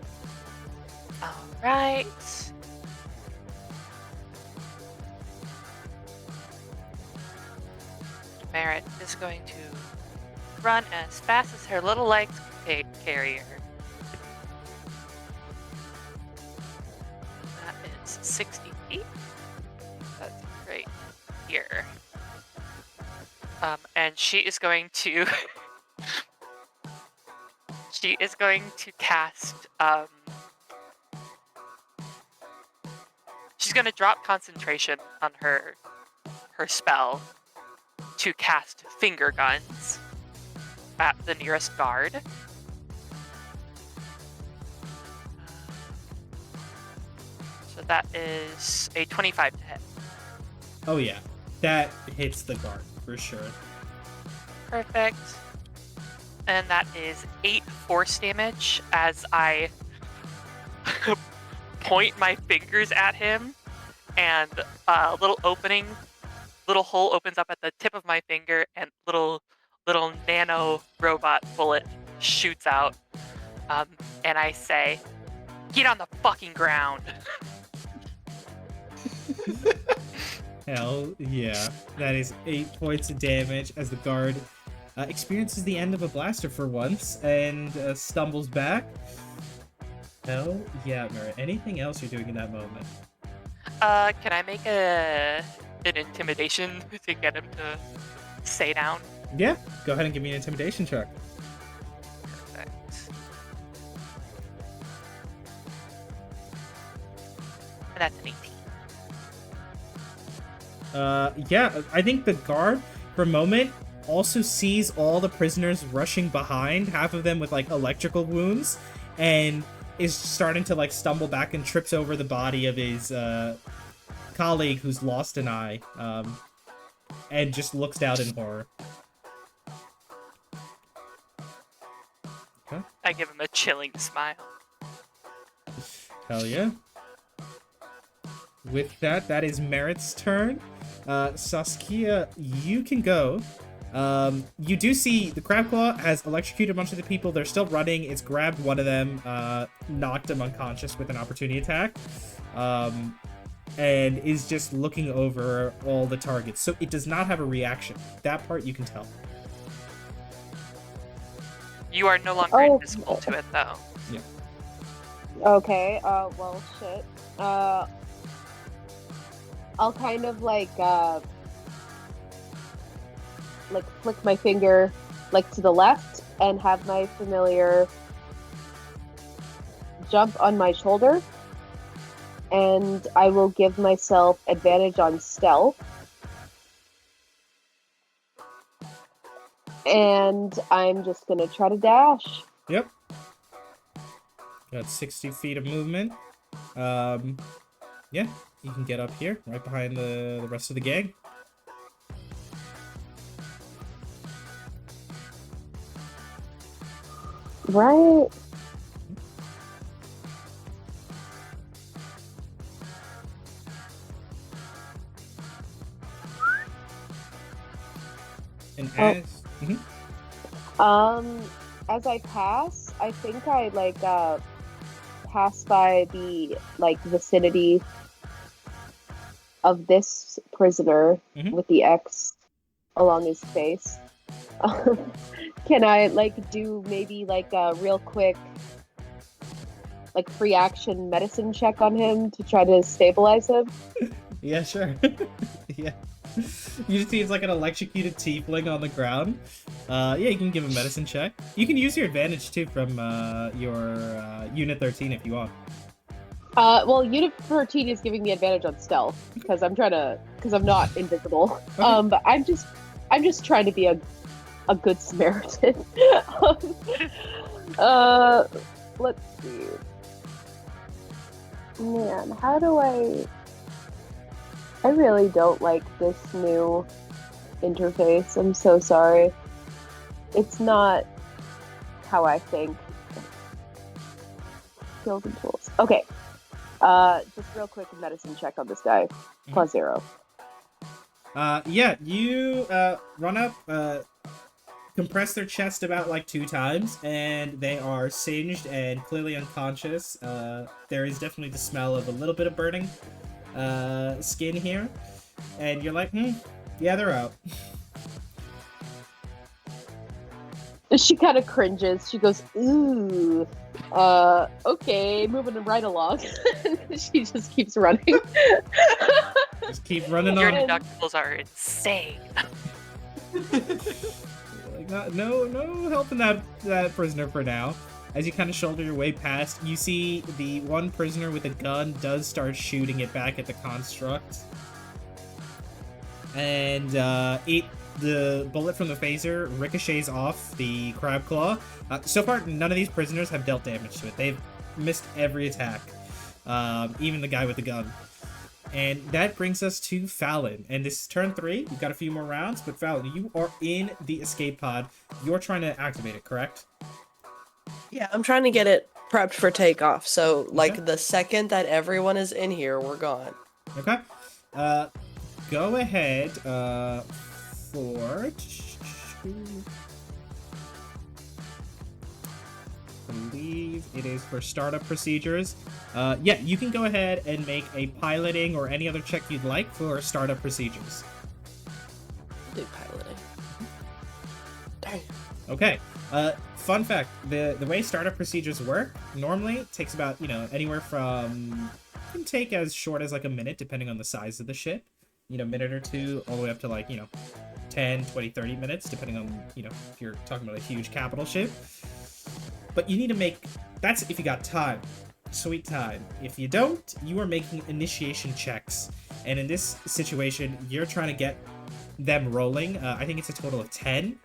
Alright. Merritt is going to run as fast as her little legs can carry her. That is 60 feet. That's right here. And she is going to she is going to cast she's going to drop concentration on her spell to cast finger guns at the nearest guard. So that is a 25 to hit. Oh yeah, that hits the guard for sure. Perfect. And that is 8 force damage as I point my fingers at him, and a little hole opens up at the tip of my finger, and little nano robot bullet shoots out. And I say, "Get on the fucking ground." Hell yeah. That is 8 points of damage as the guard experiences the end of a blaster for once and stumbles back. Hell yeah, Mara. Anything else you're doing in that moment? Can I make an intimidation to get him to stay down? Yeah, go ahead and give me an intimidation check. Perfect. And that's an 18. Yeah, I think the guard, for a moment, also sees all the prisoners rushing behind, half of them with, like, electrical wounds, and is starting to, like, stumble back and trips over the body of his, colleague who's lost an eye, and just looks down in horror. Okay. I give him a chilling smile. Hell yeah. With that, that is Merritt's turn. Saskia, you can go. You do see the Crab Claw has electrocuted a bunch of the people. They're still running. It's grabbed one of them, knocked him unconscious with an opportunity attack, and is just looking over all the targets. So it does not have a reaction. That part you can tell. You are no longer Oh. invisible to it, though. Okay, well, shit. I'll kind of like flick my finger like to the left and have my familiar jump on my shoulder, and I will give myself advantage on stealth. And I'm just gonna try to dash. Yep. Got 60 feet of movement. Yeah, you can get up here, right behind the rest of the gang. Right. And Oh. as... Mhm. As I pass, I think I pass by the vicinity of this prisoner Mhm. with the X along his face. Can I do maybe a real quick free action medicine check on him to try to stabilize him? Yeah, sure. Yeah. You just see it's like an electrocuted tiefling on the ground. Yeah, you can give a medicine check. You can use your advantage too from your unit 13 if you want. Well, Unit 13 is giving me advantage on stealth because I'm not invisible. Okay. But I'm just trying to be a good Samaritan. Let's see. Man, how do I really don't like this new interface. I'm so sorry. It's not how I think. Skills and tools. Okay. Just real quick medicine check on this guy. Plus 0. Yeah, you run up, compress their chest about 2 times, and they are singed and clearly unconscious. There is definitely the smell of a little bit of burning skin here, and you're like, yeah, they're out. She kind of cringes. She goes, ooh, okay, moving right along. She just keeps running. Just keep running Your on. deductibles are insane. No helping that prisoner for now. As you kind of shoulder your way past, you see the one prisoner with a gun does start shooting it back at the construct. And the bullet from the phaser ricochets off the crab claw. So far, none of these prisoners have dealt damage to it. They've missed every attack, even the guy with the gun. And that brings us to Fallon. And this is turn 3. You've got a few more rounds, but Fallon, you are in the escape pod. You're trying to activate it, correct? Yeah, I'm trying to get it prepped for takeoff. So, Okay. the second that everyone is in here, we're gone. Okay. Go ahead, for believe it is for startup procedures. Yeah, you can go ahead and make a piloting or any other check you'd like for startup procedures. Do piloting. Dang. Okay. Fun fact: the way startup procedures work normally it takes about anywhere from can take as short as like a minute depending on the size of the ship. Minute or two, all the way up to 10, 20, 30 minutes, depending on, if you're talking about a huge capital ship. But you need to make, that's if you got time. Sweet time. If you don't, you are making initiation checks. And in this situation, you're trying to get them rolling. I think it's a total of 10.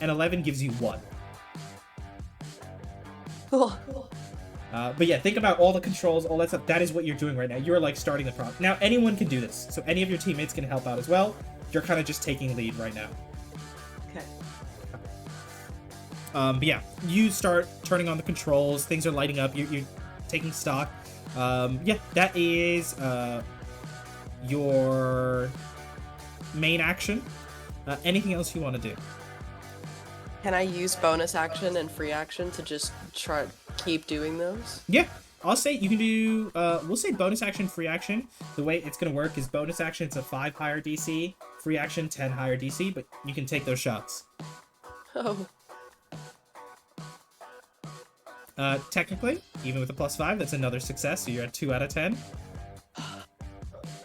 And 11 gives you 1. But yeah, think about all the controls, all that stuff. That is what you're doing right now. You're like starting the process. Now, anyone can do this. So any of your teammates can help out as well. You're kind of just taking lead right now. Okay. But yeah, you start turning on the controls. Things are lighting up. You're taking stock. Yeah, that is your main action. Anything else you want to do? Can I use bonus action and free action to just try keep doing those? Yeah, I'll say you can do, we'll say bonus action, free action. The way it's going to work is bonus action, it's a 5 higher DC, free action, 10 higher DC, but you can take those shots. Oh. Technically, even with a +5, that's another success, so you're at 2 out of 10.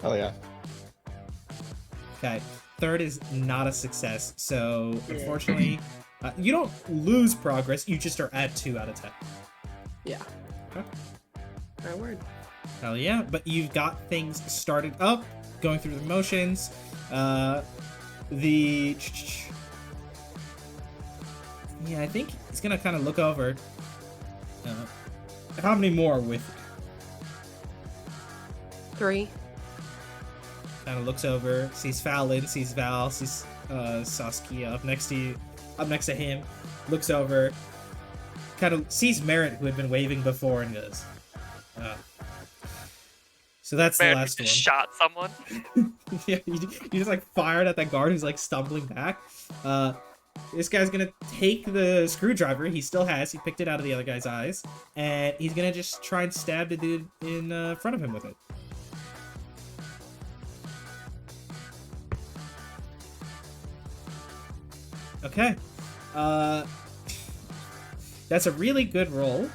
Oh yeah. Okay, third is not a success, so unfortunately, you don't lose progress, you just are at 2 out of 10. Yeah. Okay. My word. Hell yeah, but you've got things started up, going through the motions. Yeah, I think it's gonna kind of look over. How many more with you? 3. Kind of looks over, sees Fallon, sees Val, sees Saskia up next to him, looks over, kind of sees Merritt, who had been waving before, and goes, so that's Man, the last you one. just shot someone. Yeah, you just like fired at that guard who's like stumbling back. This guy's gonna take the screwdriver he still has. He picked it out of the other guy's eyes, and he's gonna just try and stab the dude in front of him with it. Okay. That's a really good roll.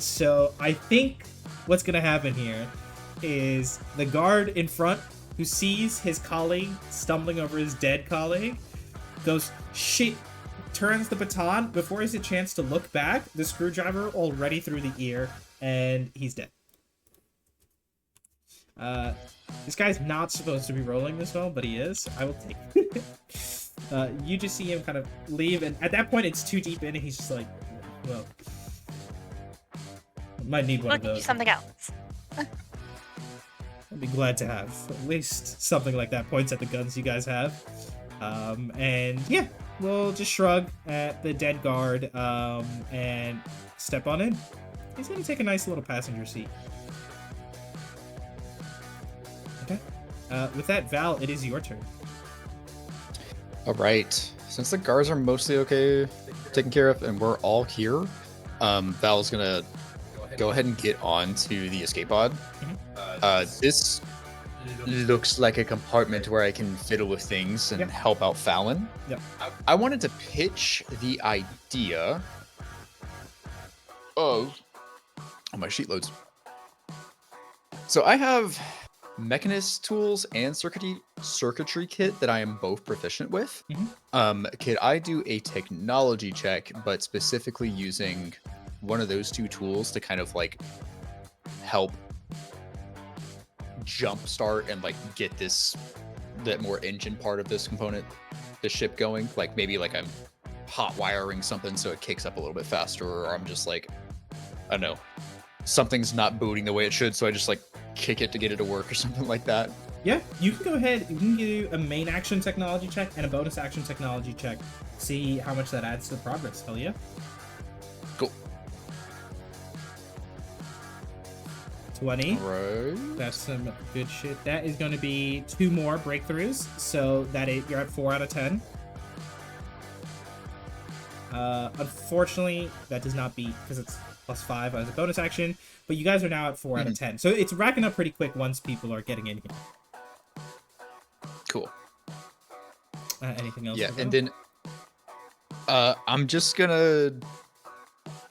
So I think what's gonna happen here is the guard in front who sees his colleague stumbling over his dead colleague goes, shit, turns the baton. Before he has a chance to look back, the screwdriver already through the ear, and he's dead. This guy's not supposed to be rolling this well, but he is. I will take it. You just see him kind of leave, and at that point it's too deep in, and he's just like, well, might need one We'll of get you those. something else. I'd be glad to have at least something like that. Points at the guns you guys have. And yeah, we'll just shrug at the dead guard and step on in. He's gonna take a nice little passenger seat. Okay. With that, Val, it is your turn. All right. Since the guards are mostly okay, taken care of, and we're all here, Val's gonna go ahead and get onto the escape pod. This looks like a compartment where I can fiddle with things and help out Fallon. Yep. I wanted to pitch the idea of... Oh, my sheet loads. So I have mechanist tools and circuitry kit that I am both proficient with. Could I do a technology check, but specifically using one of those two tools to kind of like help jumpstart and like get that more engine part of this component, the ship going? Like maybe like I'm hot wiring something so it kicks up a little bit faster, or I'm just like, I don't know, something's not booting the way it should, so I just like kick it to get it to work or something like that. Yeah, you can go ahead. You can do a main action technology check and a bonus action technology check. See how much that adds to the progress. Hell yeah. Cool. 20. Right. That's some good shit. That is going to be 2 more breakthroughs, so that you're at 4 out of 10. Unfortunately, that does not beat because it's +5 as a bonus action. But you guys are now at 4 out of 10, so it's racking up pretty quick once people are getting in here. Cool. Anything else? Yeah, and then I'm just gonna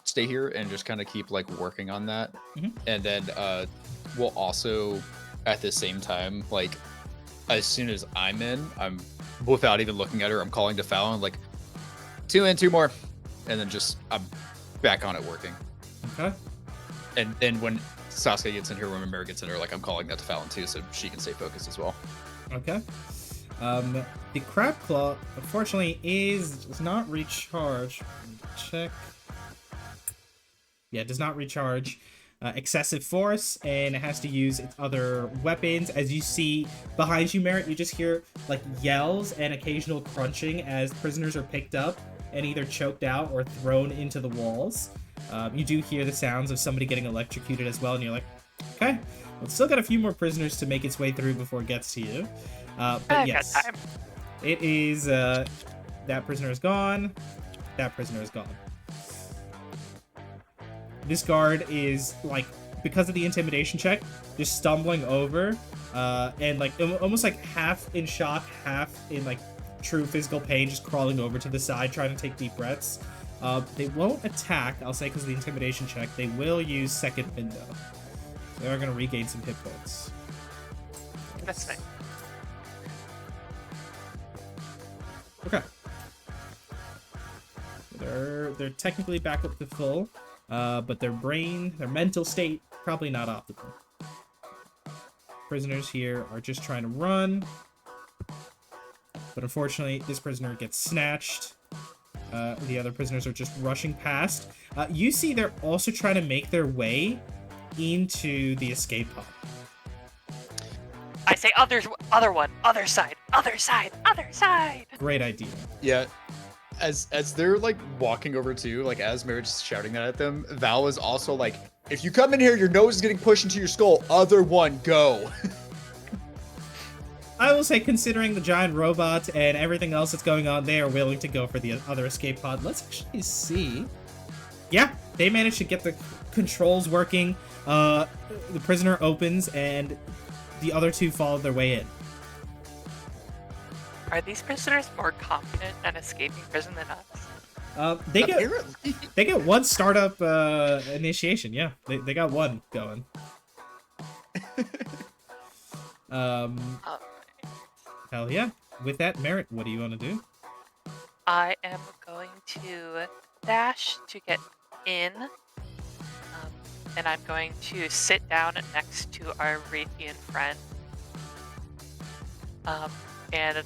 stay here and just kind of keep like working on that, and then we'll also at the same time, like as soon as I'm in, I'm without even looking at her, I'm calling to Fallon like 2 in, 2 more, and then just I'm back on it working. Okay. And then when Sasuke gets in here, when Mary gets in here, like I'm calling that to Fallon too, so she can stay focused as well. Okay. The Crab Claw, unfortunately, does not recharge. Check. Yeah, does not recharge. Excessive force, and it has to use its other weapons. As you see behind you, Merritt, you just hear like yells and occasional crunching as prisoners are picked up and either choked out or thrown into the walls. You do hear the sounds of somebody getting electrocuted as well, and you're like, okay, well, it's still got a few more prisoners to make its way through before it gets to you. But yes, got time. it is, that prisoner is gone. That prisoner is gone. This guard is, like, because of the intimidation check, just stumbling over, and, like, almost, like, half in shock, half in, like, true physical pain, just crawling over to the side, trying to take deep breaths. They won't attack, I'll say, because of the intimidation check. They will use second window. They are going to regain some hit points. That's fine. Okay. They're technically back up to full, but their mental state, probably not optimal. Prisoners here are just trying to run, but unfortunately, this prisoner gets snatched. The other prisoners are just rushing past. You see they're also trying to make their way into the escape pod. I say other one, other side. Great idea. Yeah. As they're like walking over too, like as Marriage is shouting that at them, Val is also like, if you come in here, your nose is getting pushed into your skull. Other one, go. I will say, considering the giant robot and everything else that's going on, they are willing to go for the other escape pod. Let's actually see. Yeah, they managed to get the controls working. The prisoner opens, and the other two follow their way in. Are these prisoners more confident at escaping prison than us? They get one startup initiation. Yeah, they got one going. Hell yeah. With that, Merritt, what do you want to do? I am going to dash to get in, and I'm going to sit down next to our Raytheon friend. And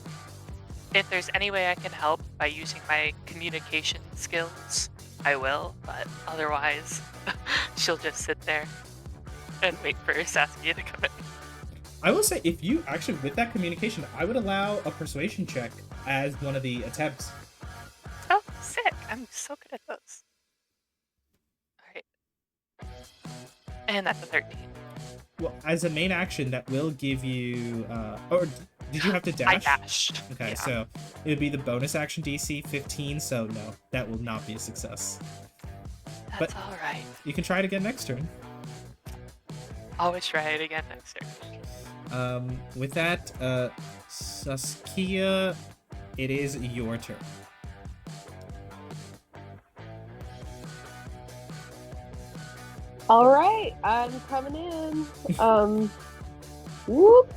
if there's any way I can help by using my communication skills, I will, but otherwise, she'll just sit there and wait for Saskia to come in. I will say, if you actually, with that communication, I would allow a persuasion check as one of the attempts. Oh, sick. I'm so good at those. Alright. And that's a 13. Well, as a main action, that will give you, or did you have to dash? I dashed. Okay, yeah. so it would be the bonus action DC 15, so no, that will not be a success. That's alright. You can try it again next turn. Always try it again next turn. With that, Saskia, it is your turn. All right, I'm coming in. Whoop.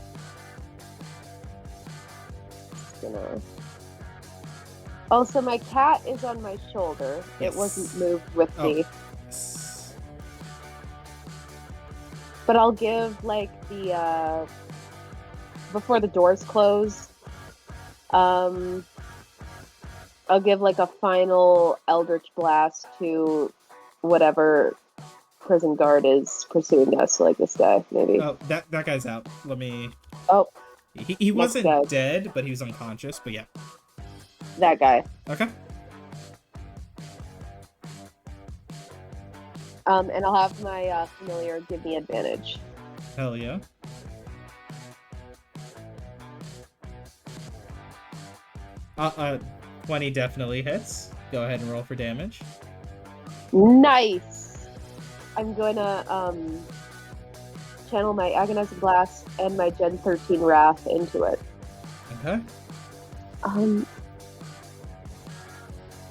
Just gonna. Oh, so my cat is on my shoulder. Yes. It wasn't moved with me. Yes. But I'll give like the before the doors close. I'll give like a final Eldritch Blast to whatever prison guard is pursuing us, like this guy, maybe. Oh, that guy's out. Let me. Oh, He wasn't guy. dead, but he was unconscious. But yeah. that guy. Okay. And I'll have my familiar give me advantage. Hell yeah. Uh, 20 definitely hits. Go ahead and roll for damage. Nice. I'm gonna channel my Agonizing Blast and my Gen 13 Wrath into it. Okay.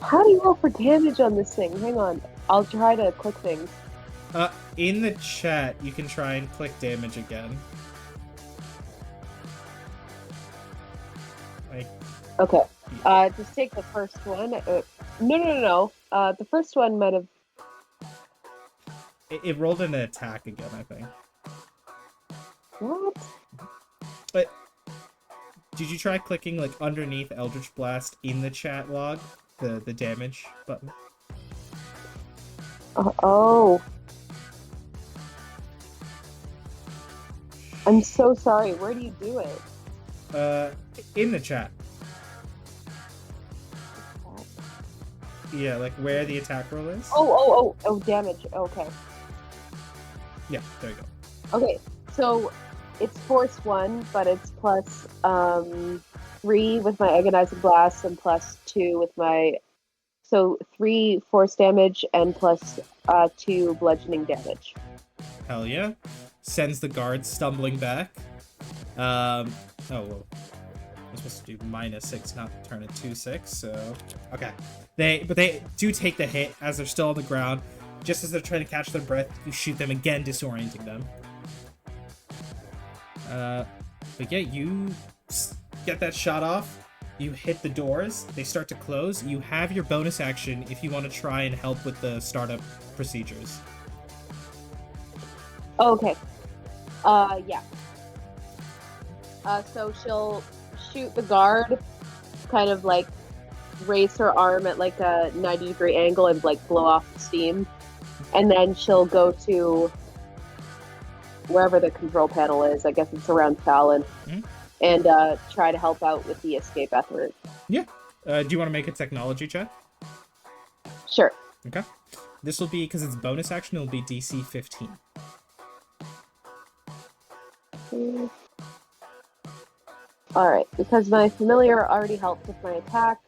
How do you roll for damage on this thing? Hang on. I'll try to click things. In the chat, you can try and click damage again. Like, Okay. Just take the first one. No. The first one might have. it rolled an attack again, I think. What? But did you try clicking like underneath Eldritch Blast in the chat log, the damage button? Oh. I'm so sorry. Where do you do it? In the chat. Yeah, like where the attack roll is. Oh, damage. Okay. Yeah, there you go. Okay, so it's force 1, but it's plus 3 with my Agonizing Blast and plus 2 with my. So 3 force damage and plus 2 bludgeoning damage. Hell yeah. Sends the guards stumbling back. Oh, well. I'm supposed to do -6, not turn it 2/6, so... Okay. But they do take the hit as they're still on the ground. Just as they're trying to catch their breath, you shoot them again, disorienting them. But yeah, you get that shot off. You hit the doors. They start to close. You have your bonus action if you want to try and help with the startup procedures. Okay. Yeah. So she'll shoot the guard, kind of like raise her arm at like a 90-degree angle and like blow off the steam. And then she'll go to wherever the control panel is. I guess it's around Fallon. Mm-hmm. And try to help out with the escape effort. Yeah. Do you want to make a technology check? Sure. Okay. This will be, because it's bonus action, it'll be DC 15. Alright, because my familiar already helped with my attack,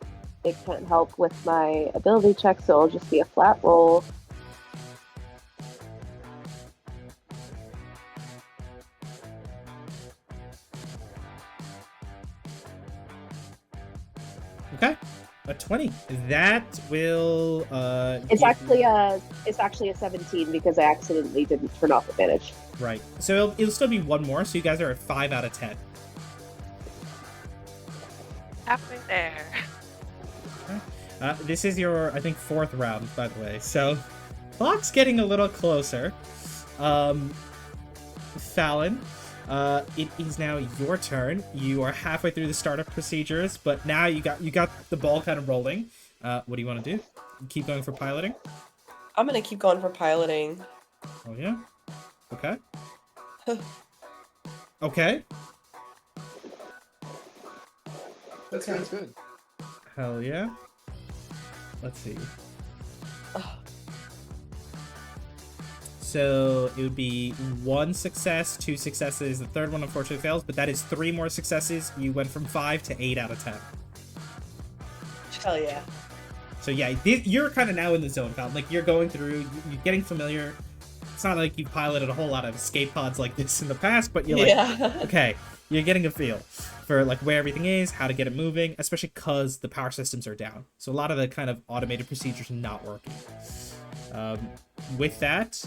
it can't help with my ability check, so it'll just be a flat roll. Okay. A 20. That will It's actually a 17 because I accidentally didn't turn off advantage. right. So it'll still be one more, so you guys are at 5 out of 10. Halfway there. This is your, I think, 4th round, by the way. So clock's getting a little closer. Fallon, it is now your turn. You are halfway through the startup procedures, but now you got the ball kind of rolling. What do you want to do? Keep going for piloting? I'm gonna keep going for piloting. Oh yeah. Okay. Okay. That sounds good. Hell yeah. Let's see. So it would be 1 success, 2 successes. The third one unfortunately fails, but that is 3 more successes. You went from 5 to 8 out of 10. Hell yeah. So yeah, you're kind of now in the zone, Val. Like you're going through, you're getting familiar. It's not like you've piloted a whole lot of escape pods like this in the past, but you're like, okay, you're getting a feel for like where everything is, how to get it moving, especially because the power systems are down. So a lot of the kind of automated procedures are not working. With that,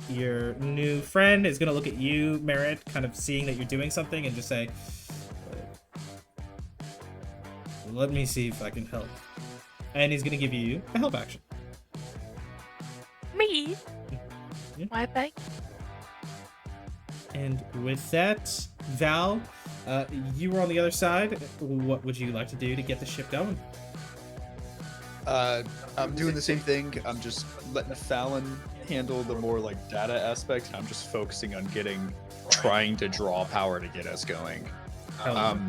your new friend is going to look at you, Merritt, kind of seeing that you're doing something and just say, let me see if I can help. And he's going to give you a help action. Me? Yeah. Why thank And with that, Val, you were on the other side. What would you like to do to get the ship going? I'm doing the same thing. I'm just letting Fallon handle the more like data aspect. I'm just focusing on trying to draw power to get us going. I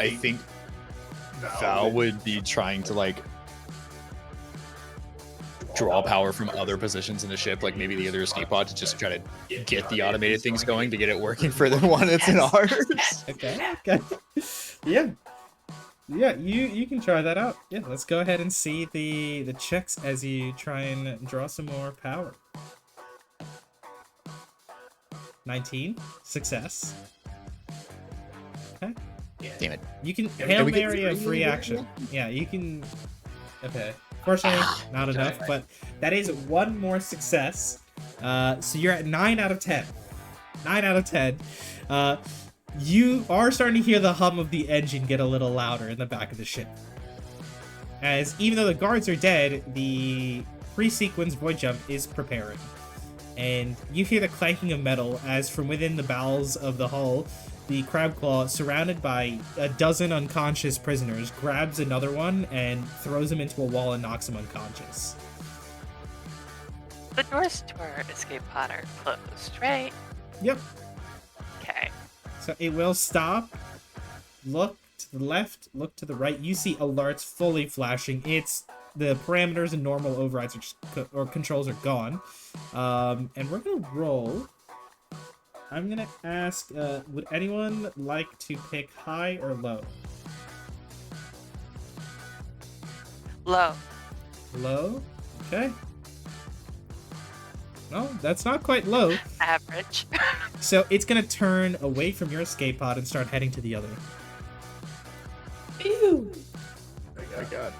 think Val would be trying to like draw power from other positions in the ship, like maybe the other escape pod, to just try to get the automated things going to get it working for the one that's in ours. Okay. Yeah. Yeah, you can try that out. Yeah, let's go ahead and see the checks as you try and draw some more power. 19, success. Okay. Damn it. You can And Hail we get Mary a three free in action. Yeah, you can. Okay. Fortunately, not enough, but that is one more success. So you're at 9 out of 10. 9 out of 10. You are starting to hear the hum of the engine get a little louder in the back of the ship. As even though the guards are dead, the pre-sequence void jump is preparing. And you hear the clanking of metal as from within the bowels of the hull, the crab claw, surrounded by a dozen unconscious prisoners, grabs another one and throws him into a wall and knocks him unconscious. The doors to our escape pod are closed, right? Yep. Okay. So it will stop. Look to the left, look to the right. You see alerts fully flashing. It's the parameters and normal overrides or controls are gone. And we're gonna roll. I'm gonna ask, would anyone like to pick high or low? Low. Low? Okay. No, that's not quite low. Average. So it's gonna turn away from your escape pod and start heading to the other. Ew. Oh my god.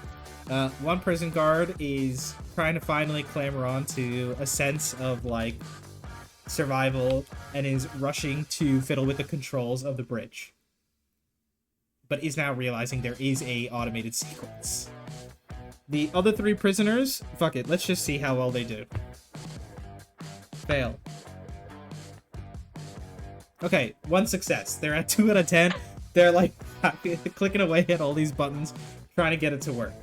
One prison guard is trying to finally clamber on to a sense of, like, survival and is rushing to fiddle with the controls of the bridge. But is now realizing there is a automated sequence. The other three prisoners, fuck it, let's just see how well they do. Fail. Okay, one success. They're at 2 out of 10. They're like clicking away at all these buttons, trying to get it to work.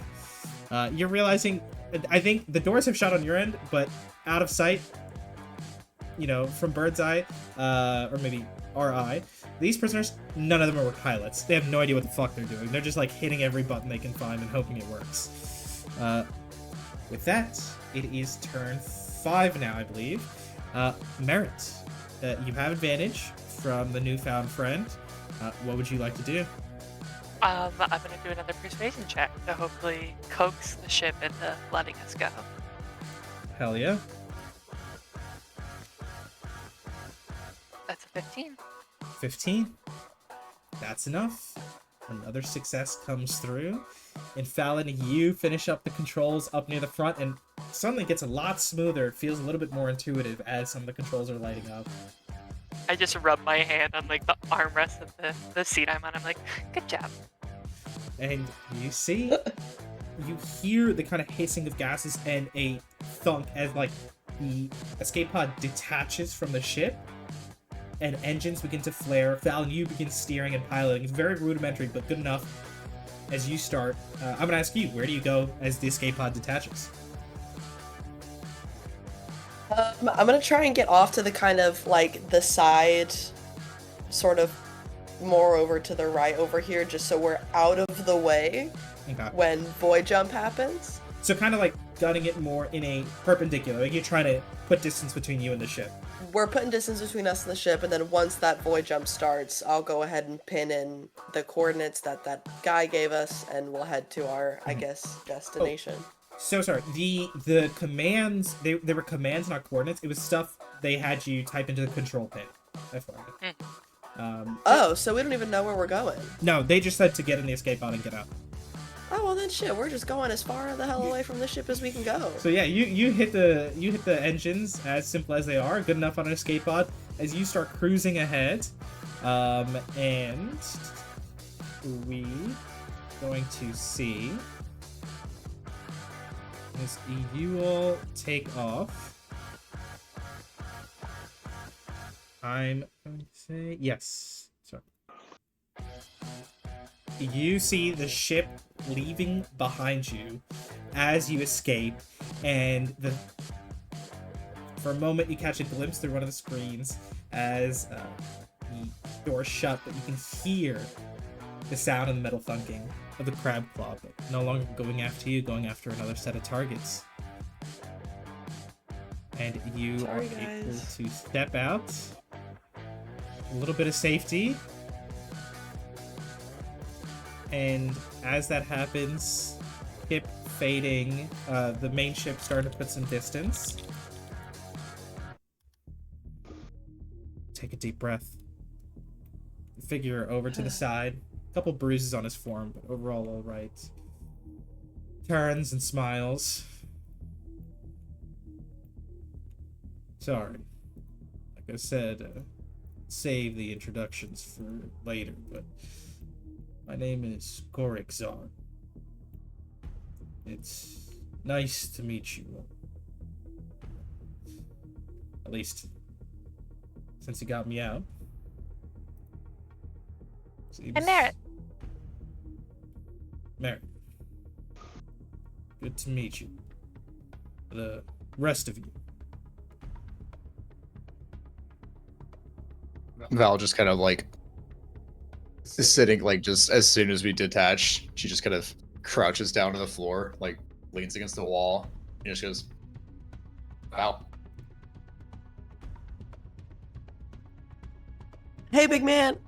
You're realizing, I think the doors have shut on your end, but out of sight, you know, from bird's eye, or maybe our eye, these prisoners, none of them are pilots. They have no idea what the fuck they're doing. They're just like hitting every button they can find and hoping it works. With that, it is turn 5 now, I believe. Merit, you have advantage from the newfound friend. What would you like to do? I'm gonna do another persuasion check to hopefully coax the ship into letting us go. Hell yeah. That's a 15. 15. That's enough. Another success comes through. And Fallon, you finish up the controls up near the front and suddenly gets a lot smoother. It feels a little bit more intuitive as some of the controls are lighting up. I just rub my hand on like the armrest of the seat I'm on. I'm like, good job. And you see, you hear the kind of hissing of gases and a thunk as like the escape pod detaches from the ship and engines begin to flare. Fallon, you begin steering and piloting. It's very rudimentary, but good enough as you start. I'm going to ask you, where do you go as the escape pod detaches? I'm gonna try and get off to the kind of like the side, sort of more over to the right over here, just so we're out of the way Okay. when void jump happens. So kind of like gutting it more in a perpendicular, like you're trying to put distance between you and the ship. We're putting distance between us and the ship, and then once that void jump starts, I'll go ahead and pin in the coordinates that guy gave us, and we'll head to our, I guess, destination. So sorry, the commands, they were commands, not coordinates. It was stuff they had you type into the control pin. Oh, so we don't even know where we're going. No, they just said to get in the escape pod and get out. Oh, well then shit, we're just going as far the hell away from the ship as we can go. So yeah, you hit the engines, as simple as they are, good enough on an escape pod, as you start cruising ahead. And we going to see is you will take off. I'm going to say yes. Sorry. You see the ship leaving behind you as you escape, and for a moment you catch a glimpse through one of the screens as the doors shut, but you can hear the sound of the metal thunking of the crab claw, but no longer going after you, going after another set of targets. And you Sorry, are able guys. to step out. A little bit of safety. And as that happens, ship fading, the main ship starting to put some distance. Take a deep breath. Figure over to the side. A couple bruises on his form, but overall all right. Turns and smiles. Sorry. Like I said, save the introductions for later, but my name is Korixar. It's nice to meet you all. At least since you got me out. And Merritt. Merritt. Good to meet you. The rest of you. Val just kind of like is sitting, like, just as soon as we detach, she just kind of crouches down to the floor, like leans against the wall, and just goes, Val. Hey, big man.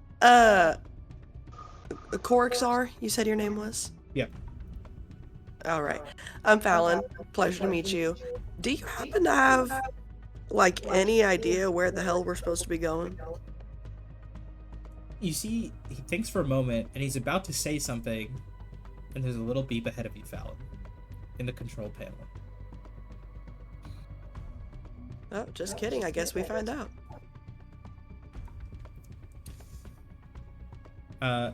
Korixar, you said your name was? Yeah. All right. I'm Fallon. Pleasure to meet you. Do you happen to have, like, any idea where the hell we're supposed to be going? You see, he thinks for a moment, and he's about to say something, and there's a little beep ahead of you, Fallon, in the control panel. Oh, just kidding. I guess we find out.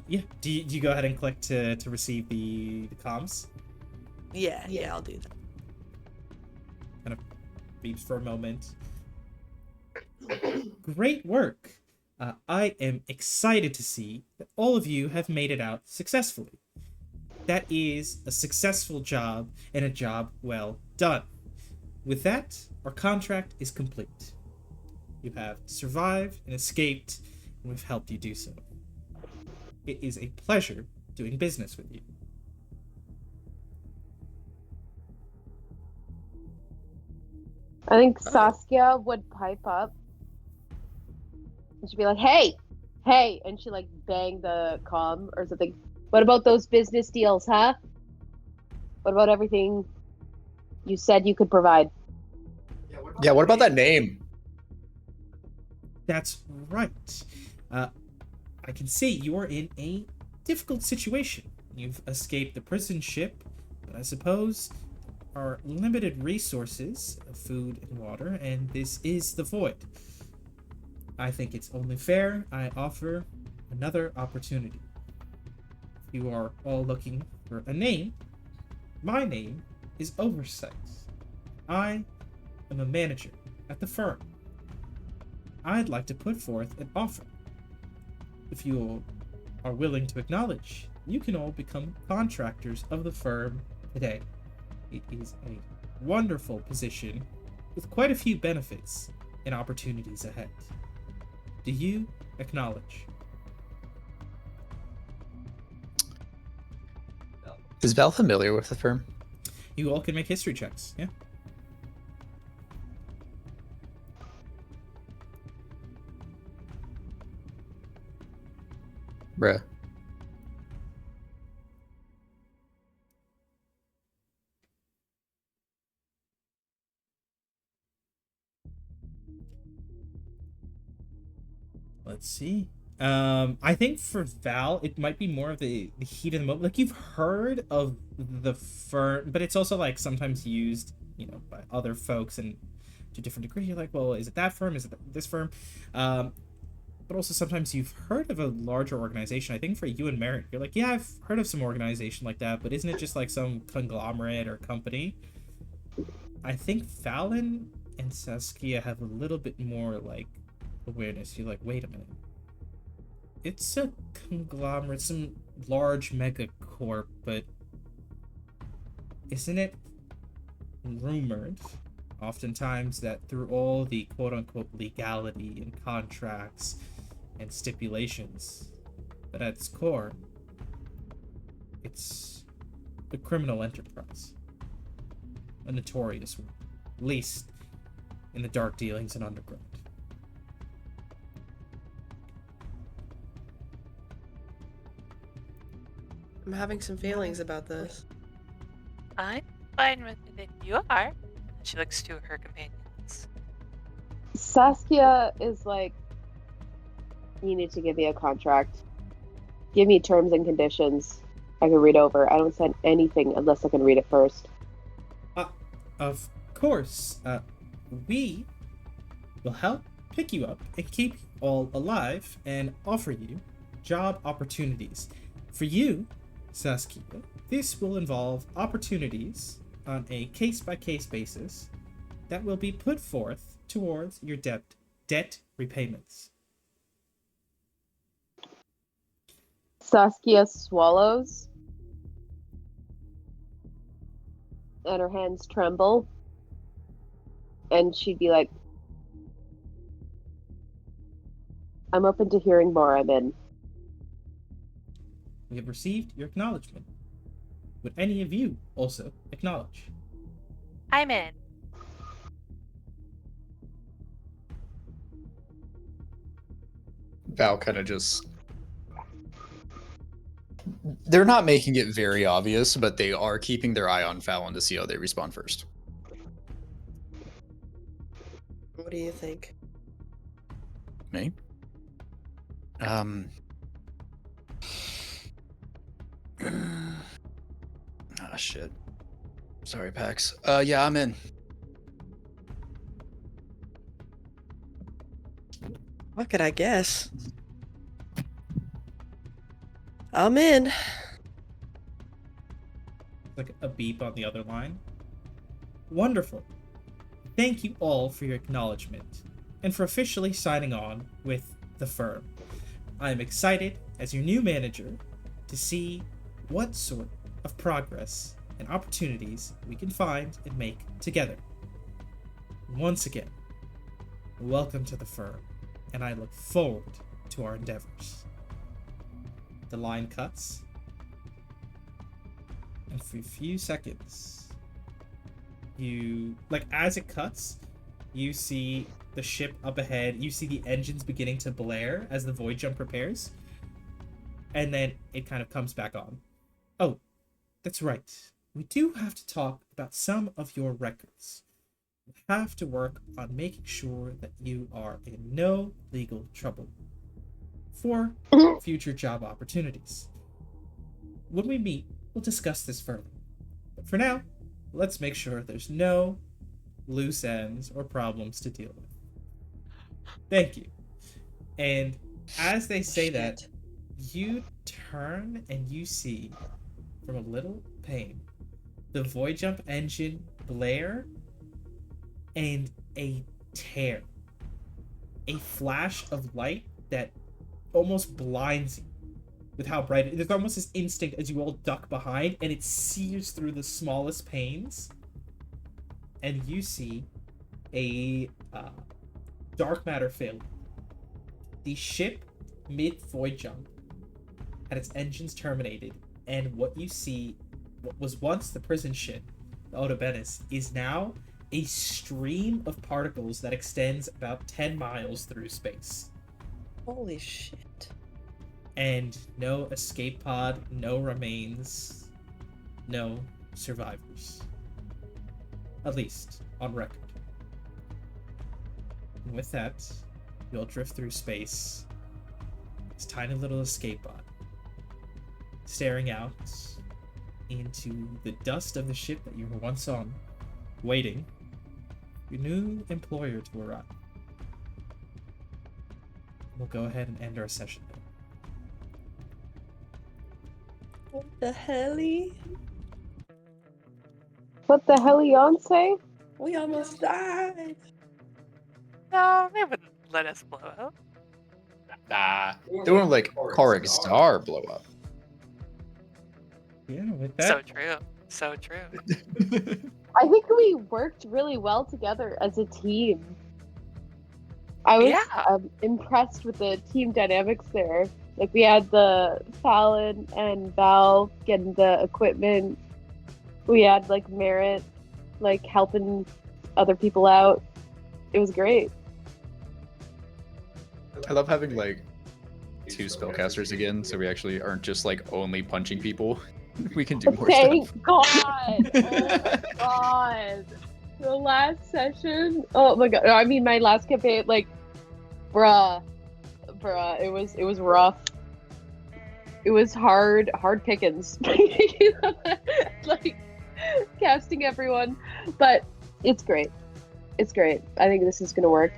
Yeah. Do you go ahead and click to receive the comms? Yeah, I'll do that. Kind of beeps for a moment. Great work. I am excited to see that all of you have made it out successfully. That is a successful job and a job well done. With that, our contract is complete. You have survived and escaped, and we've helped you do so. It is a pleasure doing business with you. I think Saskia would pipe up. And she'd be like, hey! And she like bang the comm or something. What about those business deals, huh? What about everything you said you could provide? Yeah, what about that name? That's right. I can see you are in a difficult situation. You've escaped the prison ship, but I suppose our limited resources of food and water, and this is the void. I think it's only fair I offer another opportunity. If you are all looking for a name, my name is Oversight. I am a manager at the firm. I'd like to put forth an offer. If you all are willing to acknowledge, you can all become contractors of the firm today. It is a wonderful position with quite a few benefits and opportunities ahead. Do you acknowledge? Is Val familiar with the firm? You all can make history checks, yeah? Bruh. Let's see. I think for Val, it might be more of the heat of the moment. Like, you've heard of the firm, but it's also like sometimes used, by other folks and to a different degree. You're like, well, is it that firm? Is it this firm? But also sometimes you've heard of a larger organization. I think for you and Merritt, you're like, yeah, I've heard of some organization like that, but isn't it just like some conglomerate or company? I think Fallon and Saskia have a little bit more like awareness. You're like, wait a minute. It's a conglomerate, some large mega corp, but isn't it rumored oftentimes that through all the quote-unquote legality and contracts and stipulations, that at its core, it's a criminal enterprise, a notorious one, at least in the dark dealings and underground. I'm having some feelings about this. I'm fine with it if you are. She looks to her companions. Saskia is like, you need to give me a contract. Give me terms and conditions. I can read over. I don't sign anything unless I can read it first. Of course, we will help pick you up and keep you all alive and offer you job opportunities. For you, Saskia, this will involve opportunities on a case-by-case basis that will be put forth towards your debt repayments. Saskia swallows, and her hands tremble, and she'd be like, I'm open to hearing more. I'm in. We have received your acknowledgement. Would any of you also acknowledge? I'm in. Val kind of just. They're not making it very obvious, but they are keeping their eye on Fallon to see how they respond first. What do you think? Me? Ah, shit. Sorry, Pax. Yeah, I'm in. What could I guess? I'm in. Like a beep on the other line. Wonderful. Thank you all for your acknowledgement and for officially signing on with the firm. I am excited as your new manager to see what sort of progress and opportunities we can find and make together. Once again, welcome to the firm, and I look forward to our endeavors. The line cuts, and for a few seconds, as it cuts, you see the ship up ahead, you see the engines beginning to blare as the void jump prepares, and then it kind of comes back on. Oh, that's right. We do have to talk about some of your records. We have to work on making sure that you are in no legal trouble for future job opportunities. When we meet, we'll discuss this further. But for now, let's make sure there's no loose ends or problems to deal with. Thank you. And as they say that, you turn and you see from a little pane the void jump engine blare and a tear, a flash of light that almost blinds you with how bright it is. There's almost this instinct as you all duck behind, and it sears through the smallest panes, and you see a dark matter failure. The ship, mid void jump, had its engines terminated, and what you see, what was once the prison ship, the Otobenis, is now a stream of particles that extends about 10 miles through space. Holy shit. And no escape pod, no remains, no survivors. At least, on record. And with that, you'll drift through space. This tiny little escape pod, staring out into the dust of the ship that you were once on, waiting for your new employer to arrive. We'll go ahead and end our session there. What the helly? What the hell, Beyonce? We almost died. No, they wouldn't let us blow up. Nah, they wouldn't like Karakzar blow up. Yeah, with that. So true. So true. I think we worked really well together as a team. I was Yeah. impressed with the team dynamics there. Like, we had the Fallon and Val getting the equipment. We had, like, Merritt, like, helping other people out. It was great. I love having like 2 spellcasters again, so we actually aren't just like only punching people. We can do more Thank stuff. God! Oh my God! The last session. Oh my God! I mean, my last campaign. Like, bruh. It was rough. It was hard pickings. Like casting everyone, but it's great. It's great. I think this is gonna work.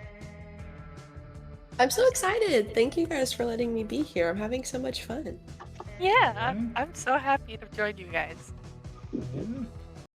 I'm so excited. Thank you guys for letting me be here. I'm having so much fun. Yeah, I'm so happy to join you guys. Yeah.